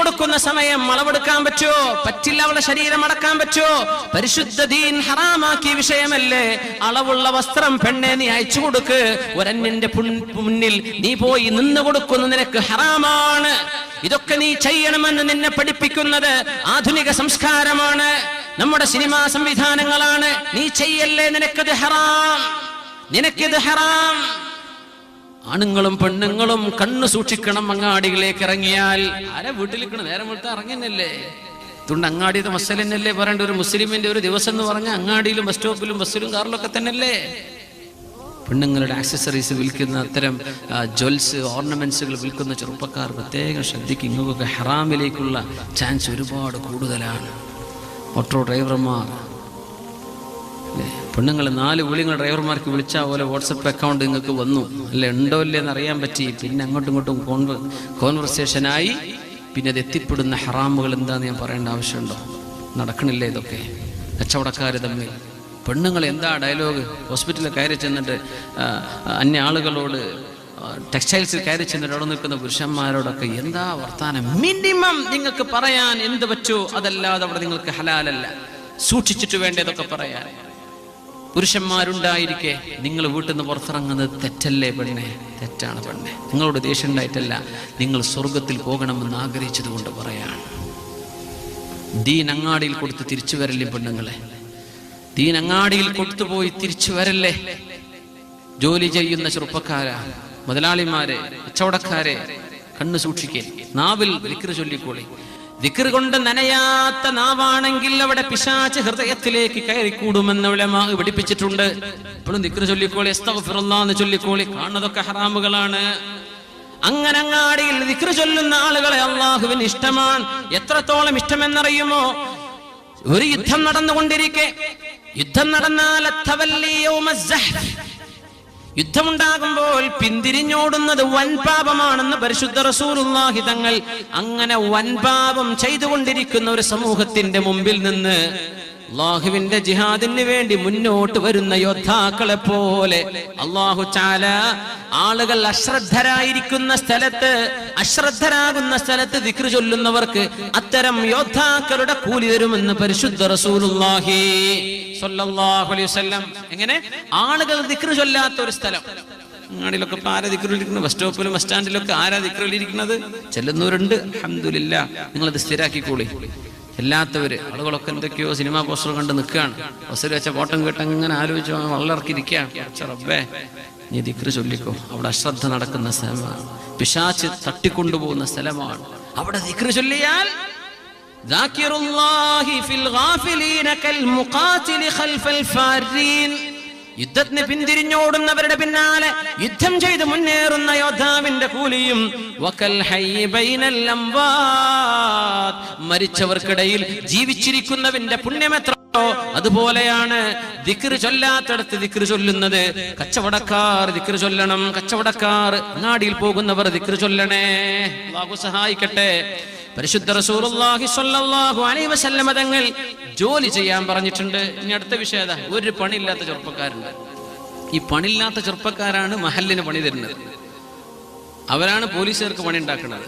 കൊടുക്കുന്ന സമയം അളവെടുക്കാൻ പറ്റുമോ? പറ്റില്ല. അവളുടെ ശരീരം അടക്കാൻ പറ്റുമോ? പരിശുദ്ധ ദീൻ ഹറാമാക്കിയ വിഷയമല്ലേ? അളവുള്ള വസ്ത്രം പെണ്ണെ നീ അയച്ചു കൊടുക്ക്. ഒരന്യന്റെ മുന്നിൽ നീ പോയി നിന്ന് കൊടുക്കുന്ന നിനക്ക് ഹറാമാണ്. ഇതൊക്കെ നീ ചെയ്യണമെന്ന് നിന്നെ പഠിപ്പിക്കുന്നത് ആധുനിക സംസ്കാരമാണ്, നമ്മുടെ സിനിമാ സംവിധാനങ്ങളാണ്. നീ ചെയ്യല്ലേ, നിനക്കത് ഹറാം, നിനക്കിത് ഹറാം. ആണുങ്ങളും പെണ്ണുങ്ങളും കണ്ണു സൂക്ഷിക്കണം. അങ്ങാടികളിലേക്ക് ഇറങ്ങിയാൽ ആരെ വീട്ടിലിരിക്കണം, നേരം വിളിട്ട് ഇറങ്ങുന്നല്ലേ. അതുകൊണ്ട് അങ്ങാടിയത്തെ മസലന്നല്ലേ പറയേണ്ട. ഒരു മുസ്ലിമിന്റെ ഒരു ദിവസം എന്ന് പറഞ്ഞാൽ അങ്ങാടിയിലും ബസ് സ്റ്റോപ്പിലും ബസ്സിലും കാറിലൊക്കെ തന്നെയല്ലേ. പെണ്ണുങ്ങളുടെ ആക്സസറീസ് വിൽക്കുന്ന, അത്തരം ജ്വൽസ് ഓർണമെന്റ്സുകൾ വിൽക്കുന്ന ചെറുപ്പക്കാർ പ്രത്യേകം ശ്രദ്ധിക്കും. ഇങ്ങനെയൊക്കെ ഹറാമിലേക്കുള്ള ചാൻസ് ഒരുപാട് കൂടുതലാണ്. ഓട്ടോ ഡ്രൈവർമാർ, പെണ്ണുങ്ങൾ 4 വിളികൾ ഡ്രൈവർമാർക്ക് വിളിച്ചാൽ പോലെ വാട്സപ്പ് അക്കൗണ്ട് നിങ്ങൾക്ക് വന്നു അല്ലെ, ഉണ്ടോ ഇല്ലേ എന്ന് അറിയാൻ പറ്റി. പിന്നെ അങ്ങോട്ടും ഇങ്ങോട്ടും കോൺവെർസേഷനായി. പിന്നെ അത് എത്തിപ്പെടുന്ന ഹറാമുകൾ എന്താന്ന് ഞാൻ പറയേണ്ട ആവശ്യമുണ്ടോ? നടക്കണില്ലേ ഇതൊക്കെ? കച്ചവടക്കാർ തമ്മിൽ പെണ്ണുങ്ങൾ എന്താ ഡയലോഗ്? ഹോസ്പിറ്റലിൽ കയറി ചെന്നിട്ട് അന്യ ആളുകളോട്, ടെക്സ്റ്റൈൽസിൽ കയറി ചെന്നിട്ട് അവിടെ നിൽക്കുന്ന പുരുഷന്മാരോടൊക്കെ എന്താ വർത്താനം? മിനിമം നിങ്ങൾക്ക് പറയാൻ എന്ത് പറ്റുമോ അതല്ലാതെ അവിടെ നിങ്ങൾക്ക് ഹലാലല്ല. സൂക്ഷിച്ചിട്ട് വേണ്ടതൊക്കെ പറയാൻ. പുരുഷന്മാരുണ്ടായിരിക്കെ നിങ്ങൾ വീട്ടിൽ നിന്ന് പുറത്തിറങ്ങുന്നത് തെറ്റല്ലേ പെണ്ണെ? തെറ്റാണ് പെണ്ണെ. നിങ്ങളോട് ദേഷ്യം ഉണ്ടായിട്ടല്ല, നിങ്ങൾ സ്വർഗത്തിൽ പോകണമെന്ന് ആഗ്രഹിച്ചത് കൊണ്ട് പറയാണ്. ദീൻ അങ്ങാടിയിൽ കൊടുത്ത് തിരിച്ചു വരല്ലേ പെണ്ണുങ്ങളെ? ദീൻ അങ്ങാടിയിൽ കൊടുത്തുപോയി തിരിച്ചു വരല്ലേ? ജോലി ചെയ്യുന്ന ചെറുപ്പക്കാരാ, മുതലാളിമാരെ, കച്ചവടക്കാരെ, കണ്ണു സൂക്ഷിക്കേ. നാവിൽ ദിക്ർ ചൊല്ലിക്കോളി. ദിക്ർ കൊണ്ട് നനയാത്ത നാവാണെങ്കിൽ അവിടെ പിശാച് ഹൃദയത്തിലേക്ക് കയറിക്കൂടുമെന്ന് ഉലമാ പഠിപ്പിച്ചിട്ടുണ്ട്. ഇപ്പോഴും ദിക്ർ ചൊല്ലിക്കോളി, അസ്തഗ്ഫിറുല്ലാഹ് എന്ന് ചൊല്ലിക്കോളി. കാണുന്നതൊക്കെ ഹറാമുകളാണ്. അങ്ങനെ അങ്ങാടിയിൽ ദിക്ർ ചൊല്ലുന്ന ആളുകളെ അള്ളാഹുവിന് ഇഷ്ടമാണ്. എത്രത്തോളം ഇഷ്ടമെന്നറിയുമോ? ഒരു യുദ്ധം നടന്നുകൊണ്ടിരിക്കെ, യുദ്ധം നടന്നാൽ യുദ്ധമുണ്ടാകുമ്പോൾ പിന്തിരിഞ്ഞോടുന്നത് വൻപാപമാണെന്ന് പരിശുദ്ധ റസൂലുള്ളാഹി തങ്ങൾ. അങ്ങനെ വൻപാപം ചെയ്തുകൊണ്ടിരിക്കുന്ന ഒരു സമൂഹത്തിന്റെ മുമ്പിൽ നിന്ന് അല്ലാഹുവിന്റെ ജിഹാദിന് വേണ്ടി മുന്നോട്ട് വരുന്ന യോദ്ധാക്കളെ പോലെ അല്ലാഹു തആല ആളുകൾ അശ്രദ്ധരായിരിക്കുന്ന സ്ഥലത്ത്, അശ്രദ്ധരാകുന്ന സ്ഥലത്ത് ദിക്ർ ചൊല്ലുന്നവർക്ക് അത്തരം യോദ്ധാക്കളുടെ കൂലി തരുമെന്ന് പരിശുദ്ധ റസൂലുള്ളാഹി സ്വല്ലല്ലാഹു അലൈഹി വസല്ലം. എങ്ങനെ? ആളുകൾ ദിക്ർ ചൊല്ലാത്ത ഒരു സ്ഥലം. അങ്ങാടിയിലൊക്കെ ആരാ ദിക്റിലിരിക്കുന്നത്? ബസ് സ്റ്റോപ്പിലും ബസ് സ്റ്റാൻഡിലൊക്കെ ആരാ ദിക്റിലിരിക്കുന്നത്? ചെല്ലുന്നവരുണ്ട്, അൽഹംദുലില്ലാ. നിങ്ങളത് സ്ഥിരാക്കിക്കോളി. എല്ലാത്തവര് ആളുകളൊക്കെ എന്തൊക്കെയോ സിനിമാ പോസ്റ്റർ കണ്ട് നിൽക്കുകയാണ്. ബസ്സിൽ വെച്ച കോട്ടം കേട്ട് അങ്ങനെ ആലോചിച്ച് വളർക്കിരിക്കുകയാണ്. റബ്ബേ, നീ ദിക്ർ ചൊല്ലിക്കോ. അവിടെ അശ്രദ്ധ നടക്കുന്ന സ്ഥലമാണ്, പിശാച് തട്ടിക്കൊണ്ടുപോകുന്ന സ്ഥലമാണ്. അവിടെ ദിക്ർ ചൊല്ലിയാൽ യുദ്ധത്തിന് പിന്തിരിഞ്ഞോടുന്നവരുടെ പിന്നാലെ യുദ്ധം ചെയ്ത് മുന്നേറുന്ന യോദ്ധാവിന്റെ കൂലിയും മരിച്ചവർക്കിടയിൽ ജീവിച്ചിരിക്കുന്നവന്റെ പുണ്യമെത്ര അതുപോലെയാണ്. ദിക്ർ ചൊല്ലാത്തടത്ത് ദിക്ർ ചൊല്ലുന്നത്. കച്ചവടക്കാർ ദിക്ർ ചൊല്ലണം. കച്ചവടക്കാർ അങ്ങാടിയിൽ പോകുന്നവർ ദിക്ർ ചൊല്ലണേ. അല്ലാഹു സഹായിക്കട്ടെ. പരിശുദ്ധ റസൂലുള്ളാഹി സ്വല്ലല്ലാഹു അലൈഹി വസല്ലം തങ്ങൾ ജോലി ചെയ്യാൻ പറഞ്ഞിട്ടുണ്ട്. ഇനി അടുത്ത വിഷയത, ഒരു പണിയില്ലാത്ത ചെറുപ്പക്കാരുണ്ട്. ഈ പണിയില്ലാത്ത ചെറുപ്പക്കാരാണ് മഹല്ലിന് പണി തരുന്നത്. അവരാണ് പോലീസുകാർക്ക് പണി ഉണ്ടാക്കുന്നത്.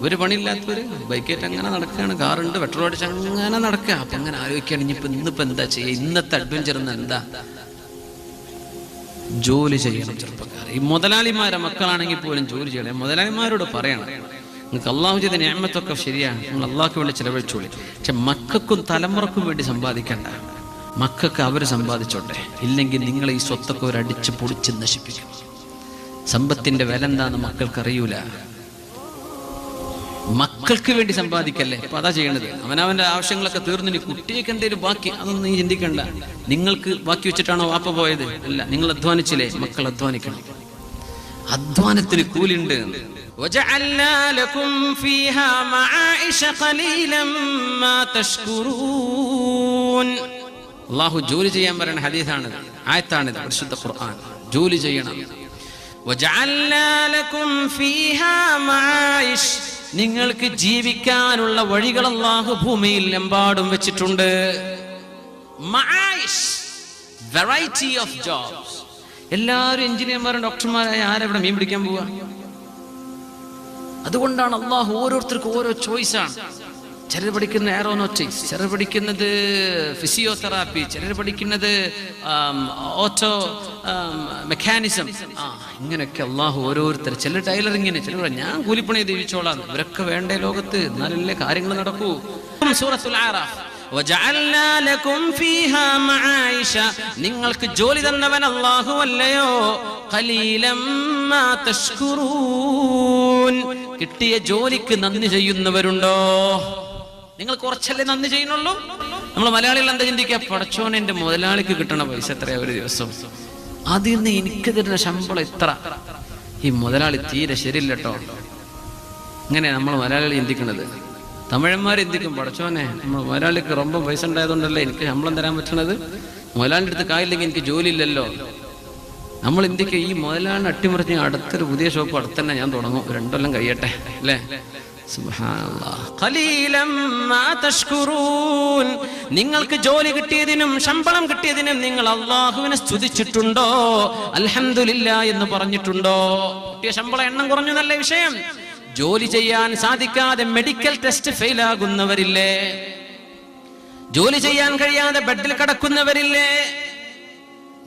ഒരു പണിയില്ലാത്തവര് ബൈക്കേറ്റ് അങ്ങനെ നടക്കുകയാണ്, കാറുണ്ട്, പെട്രോൾ അടിച്ച് അങ്ങനെ നടക്കുക. അപ്പൊ അങ്ങനെ ആലോചിക്കുകയാണ്, ഇന്നിപ്പോ എന്താ ചെയ്യുക? ഇന്നത്തെ അഡ്വഞ്ചർ എന്താ? ജോലി ചെയ്യണം ചെറുപ്പക്കാർ. ഈ മുതലാളിമാരെ മക്കളാണെങ്കിൽ പോലും ജോലി ചെയ്യണം. മുതലാളിമാരോട് പറയണം, നിങ്ങൾക്ക് അള്ളാഹു ചെയ്ത നിഅമത്തൊക്കെ ശരിയാണ്, നിങ്ങൾ അള്ളാഹ്ക്ക് വേണ്ടി ചെലവഴിച്ചോളി. പക്ഷെ മക്കൾക്കും തലമുറക്കും വേണ്ടി സമ്പാദിക്കണ്ട. മക്കൾക്ക് അവർ സമ്പാദിച്ചോട്ടെ. ഇല്ലെങ്കിൽ നിങ്ങൾ ഈ സ്വത്തൊക്കെ ഒരടിച്ച് പൊടിച്ച് നശിപ്പിക്കും. സമ്പത്തിന്റെ വില എന്താന്ന് മക്കൾക്ക് അറിയൂല. മക്കൾക്ക് വേണ്ടി സമ്പാദിക്കല്ലേ. അപ്പൊ അതാ ചെയ്യേണ്ടത്. അവനവന്റെ ആവശ്യങ്ങളൊക്കെ തീർന്നിനി കുട്ടിയൊക്കെ എന്തെങ്കിലും ബാക്കി, അതൊന്നും നീ ചിന്തിക്കണ്ട. നിങ്ങൾക്ക് ബാക്കി വെച്ചിട്ടാണോ വാപ്പ പോയത്? അല്ല, നിങ്ങൾ അധ്വാനിച്ചില്ലേ? മക്കൾ അധ്വാനിക്കണം. അധ്വാനത്തിന് കൂലിണ്ട്. അല്ലാഹു ജോലി ചെയ്യാൻ പറയുന്ന ഹദീസാണിത്, ആയത്താണിത്, പരിശുദ്ധ ഖുർആൻ. ജോലി ചെയ്യണം. നിങ്ങൾക്ക് ജീവിക്കാനുള്ള വഴികൾ അല്ലാഹു ഭൂമിയിൽ എമ്പാടും വെച്ചിട്ടുണ്ട്. Variety of jobs. എല്ലാവരും എഞ്ചിനീയർമാരും ഡോക്ടർമാരായ ആരെവിടെ മീൻ പിടിക്കാൻ പോവാ? അതുകൊണ്ടാണ് അള്ളാഹു ഓരോരുത്തർക്കും ഓരോ ചോയ്സാണ്. ചിലർ പഠിക്കുന്ന എയറോനോട്ടിക്സ്, ചിലർ പഠിക്കുന്നത് ഫിസിയോതെറാപ്പി, ചിലർ പഠിക്കുന്നത് ഓട്ടോ മെക്കാനിസം. ഇങ്ങനെയൊക്കെ അള്ളാഹു ഓരോരുത്തർ, ചിലർ ടൈലറിങ്ങിന്, ചിലർ ഞാൻ കൂലിപ്പണി ജീവിച്ചോളാം. ഇവരൊക്കെ വേണ്ടേ ലോകത്ത്, എന്നാലല്ലേ കാര്യങ്ങൾ നടക്കൂ. സൂറത്തുൽ ആറാഫ്, വജഅൽനാ ലകും ഫീഹാ മആയിഷ, നിങ്ങൾക്ക് ജോലി തന്നവൻ അല്ലാഹു അല്ലയോ. ഖലീലം മാ തഷ്കുറൂൻ, കിട്ടിയ ജോലിക്ക് നന്ദി ചെയ്യുന്നവരുണ്ടോ? നിങ്ങൾ കുറച്ചല്ലേ നന്ദി ചെയ്യുന്നുള്ളൂ. നമ്മൾ മലയാളികൾ എന്താ ചിന്തിക്കുക? പടച്ചോനെ, എന്റെ മുതലാളിക്ക് കിട്ടണ പൈസ എത്രയാ ഒരു ദിവസം, അതിൽ നിന്ന് എനിക്ക് തരുന്ന ശമ്പളം ഇത്ര, ഈ മുതലാളി തീരെ ശരിയില്ല കേട്ടോ. ഇങ്ങനെ നമ്മൾ മലയാളികൾ ചിന്തിക്കുന്നത്. തമിഴന്മാർ ചിന്തിക്കും, പടച്ചോനെ നമ്മൾ മുതലാളിക്ക് ரொம்ப പൈസ ഉണ്ടായതുകൊണ്ടല്ലേ എനിക്ക് ശമ്പളം തരാൻ പറ്റണത്, മുതലാളിൻ്റെ അടുത്ത് കായില്ലെങ്കിൽ എനിക്ക് ജോലി ഇല്ലല്ലോ. നമ്മൾ ഇന്ത്യക്ക് ഈ മുതലാളിനെ അട്ടിമറിച്ച് അടുത്തൊരു പുതിയ ഷോപ്പ് അടുത്തന്നെ ഞാൻ തുടങ്ങും, 2 കൊല്ലം കഴിയട്ടെ അല്ലേ. നിങ്ങൾക്ക് ജോലി കിട്ടിയതിനും ശമ്പളം കിട്ടിയതിനും നിങ്ങൾ അള്ളാഹുവിനെ സ്തുതിച്ചിട്ടുണ്ടോ? അൽഹംദുലില്ലാ എന്ന് പറഞ്ഞിട്ടുണ്ടോ? കിട്ടിയ ശമ്പളം എണ്ണം കുറഞ്ഞു നല്ല വിഷയം. ജോലി ചെയ്യാൻ സാധിക്കാതെ മെഡിക്കൽ ടെസ്റ്റ് ഫെയിൽ ആകുന്നവരില്ലേ? ജോലി ചെയ്യാൻ കഴിയാതെ ബെഡിൽ കിടക്കുന്നവരില്ലേ?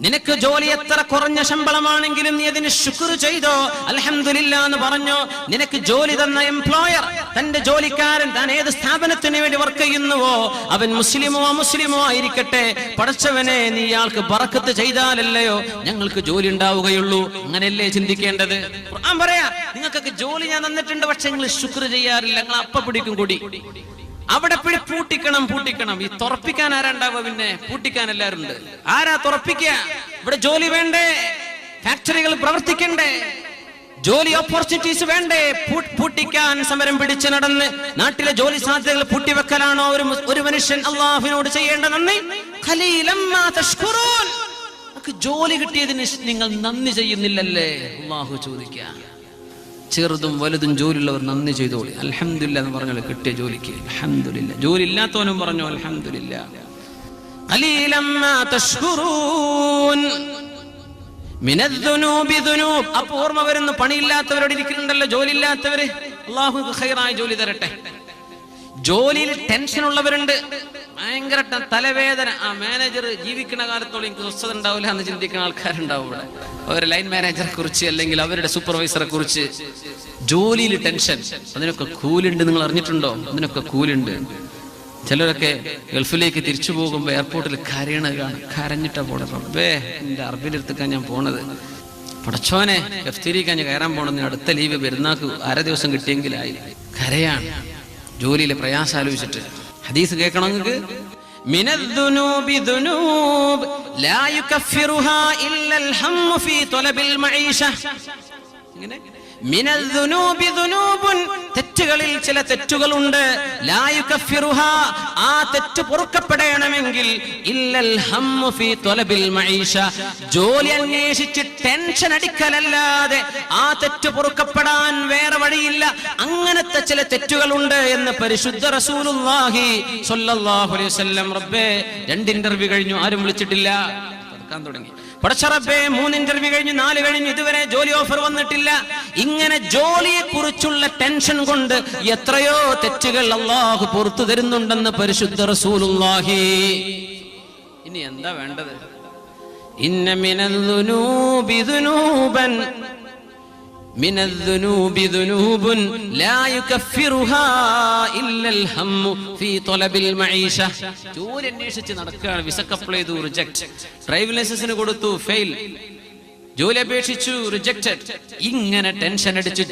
നിനക്ക് ജോലി എത്ര കുറഞ്ഞ ശമ്പളമാണെങ്കിലും നീ അതിന് ശുക്ർ ചെയ്തോ, അൽഹംദുലില്ലാ എന്ന് പറഞ്ഞോ. നിനക്ക് ജോലി തന്ന എംപ്ലോയർ, തന്റെ ജോലിക്കാരൻ, താൻ ഏത് സ്ഥാപനത്തിന് വേണ്ടി വർക്ക് ചെയ്യുന്നുവോ അവൻ മുസ്ലിമോ അമുസ്ലിമോ ആയിരിക്കട്ടെ, പടച്ചവനെ നീ ഇയാൾക്ക് ബറക്കത്ത് ചെയ്താലല്ലയോ ഞങ്ങൾക്ക് ജോലി ഉണ്ടാവുകയുള്ളൂ. അങ്ങനെയല്ലേ ചിന്തിക്കേണ്ടത്? ഖുർആൻ പറയാ, നിങ്ങൾക്കൊക്കെ ജോലി ഞാൻ തന്നിട്ടുണ്ട്, പക്ഷെ നിങ്ങൾ ശുക്ർ ചെയ്യാറില്ല, നിങ്ങൾ അപ്പ പിടിക്കും കൂടി. അവിടെ പൂട്ടിക്കണം. ഈ തുറപ്പിക്കാൻ ആരാണ്ടാവുക? പിന്നെ പൂട്ടിക്കാൻ എല്ലാവരും ഉണ്ട്. ആരാ തുറപ്പിക്കുക? ഇവിടെ ജോലി വേണ്ടേ? ഫാക്ടറികൾ പ്രവർത്തിക്കണ്ടേ? ജോലി ഓപ്പർച്യൂണിറ്റീസ് വേണ്ടേ? പൂട്ടിക്കാൻ സമരം പിടിച്ച് നടന്ന് നാട്ടിലെ ജോലി സാധ്യതകൾ പൂട്ടിവെക്കലാണോ ഒരു മനുഷ്യൻ അള്ളാഹുവിനോട് ചെയ്യേണ്ട നന്ദി? ഖലീലം മാ തഷ്കുറൂൻ, ജോലി കിട്ടിയതിന് നിങ്ങൾ നന്ദി ചെയ്യുന്നില്ലല്ലേ? അള്ളാഹു ചോദിക്കുക. ചെറുതും വലുതും ജോലിയുള്ളവർ നന്ദി ചെയ്തോളി. അൽഹംദുലില്ലാ എന്ന് പറഞ്ഞോളൂ കിട്ടിയ ജോലിക്ക്. അൽഹംദുലില്ലാ. ജോലി ഇല്ലാത്തവനും പറഞ്ഞു അൽഹംദുലില്ലാ. ഖലീലം മാ തഷ്കുറൂൻ മിനദ്ദുനൂബി ദുനൂബ്. അപ്പോൾ ഓർമ്മ വരുന്നു, പണിയില്ലാത്തവരോട് ഇരിക്കുന്നുണ്ടല്ലോ ജോലി ഇല്ലാത്തവര്. അല്ലാഹു ഖൈറായ ജോലി തരട്ടെ. ജോലിയിൽ ടെൻഷൻ ഉള്ളവരുണ്ട്, ഭയങ്കര തലവേദന. ആ മാനേജർ ജീവിക്കുന്ന കാലത്തോളം എനിക്ക് സ്വസ്ഥത ഉണ്ടാവില്ല എന്ന് ചിന്തിക്കുന്ന ആൾക്കാരുണ്ടാവും ഇവിടെ. അവരുടെ ലൈൻ മാനേജറെ കുറിച്ച് അല്ലെങ്കിൽ അവരുടെ സൂപ്പർവൈസറെ കുറിച്ച്. ജോലിയിൽ ടെൻഷൻ, അതിനൊക്കെ കൂലുണ്ട്. നിങ്ങൾ അറിഞ്ഞിട്ടുണ്ടോ? അതിനൊക്കെ കൂലുണ്ട്. ചിലരൊക്കെ ഗൾഫിലേക്ക് തിരിച്ചു പോകുമ്പോൾ എയർപോർട്ടിൽ കരഞ്ഞിട്ടാ പോണത്. റബ്ബേ, എന്റെ അറബിയിലെടുത്തേക്കാൻ ഞാൻ പോണത്, പടച്ചോനെ എഫ്തിരിക്കാൻ ഞാൻ കയറാൻ പോണെന്ന്, അടുത്ത ലീവ് പെരുന്നാക്ക് 1/2 ദിവസം കിട്ടിയെങ്കിലായി. കരയാണ് ജോലിയിലെ പ്രയാസം ആലോചിച്ചിട്ട്. ഹദീസ് കേൾക്കണം നിങ്ങൾക്ക്. മിനദ്ദുനൂബി ദുനൂബ് ലാ യുകഫിറുഹാ ഇല്ലൽ ഹമ്മു ഫീ ത്വലബിൽ മഈഷ. ഇങ്ങനെ മിനദ്ദുനൂബി ദുനൂബുൻ, തെറ്റുകളിൽ ചില തെറ്റുകളുണ്ട്. ലാ യുകഫിറുഹാ, ആ തെറ്റ് പൊറുക്കപ്പെടണമെങ്കിൽ ഇല്ലൽ ഹമ്മു ഫീ ത്വലബിൽ മഈഷ, ജോലി അന്വേഷിച്ച് ടെൻഷൻ അടിക്കലല്ലാതെ ആ തെറ്റ് പൊറുക്കപ്പെടാൻ വേറെ വഴിയില്ല. അങ്ങനത്തെ ചില തെറ്റുകളുണ്ട് എന്ന് പരിശുദ്ധ റസൂലുള്ളാഹി സ്വല്ലല്ലാഹു അലൈഹി വസല്ലം. റബ്ബേ, 2 ഇന്റർവ്യൂ കഴിഞ്ഞു, ആരും വിളിച്ചിട്ടില്ല, തുടങ്ങി. പടച്ചറബ്ബേ, 3 ഇന്റർവ്യൂ കഴിഞ്ഞു, 4 കഴിഞ്ഞു, ഇതുവരെ ജോലി ഓഫർ വന്നിട്ടില്ല. ഇങ്ങനെ ജോലിയെ കുറിച്ചുള്ള ടെൻഷൻ കൊണ്ട് എത്രയോ തെറ്റുകൾ അല്ലാഹു പുറത്തു തരുന്നുണ്ടെന്ന് പരിശുദ്ധ റസൂലുള്ളാഹി. ഇനി എന്താ വേണ്ടത്? ഇന്ന മിനദ്ദുനൂബി ദുനൂബൻ മിനദ്ദുനൂബി ദുനൂബുൻ ലാ യുകഫിറുഹാ ഇല്ലൽ ഹമ്മു ഫീ ത്വലബിൽ മഈഷ. ജോലി അന്വേഷിച്ച് നടക്കുകയാണ്, വിസക്ക് അപ്ലൈ ചെയ്തു, റിജക്ട്. ഡ്രൈവിംഗ് ലൈസൻസിന് കൊടുത്തു, ഫെയിൽ. ജോലി അപേക്ഷിച്ചു, റിജക്റ്റഡ്. ഇങ്ങനെ ടെൻഷൻ അടിച്ച്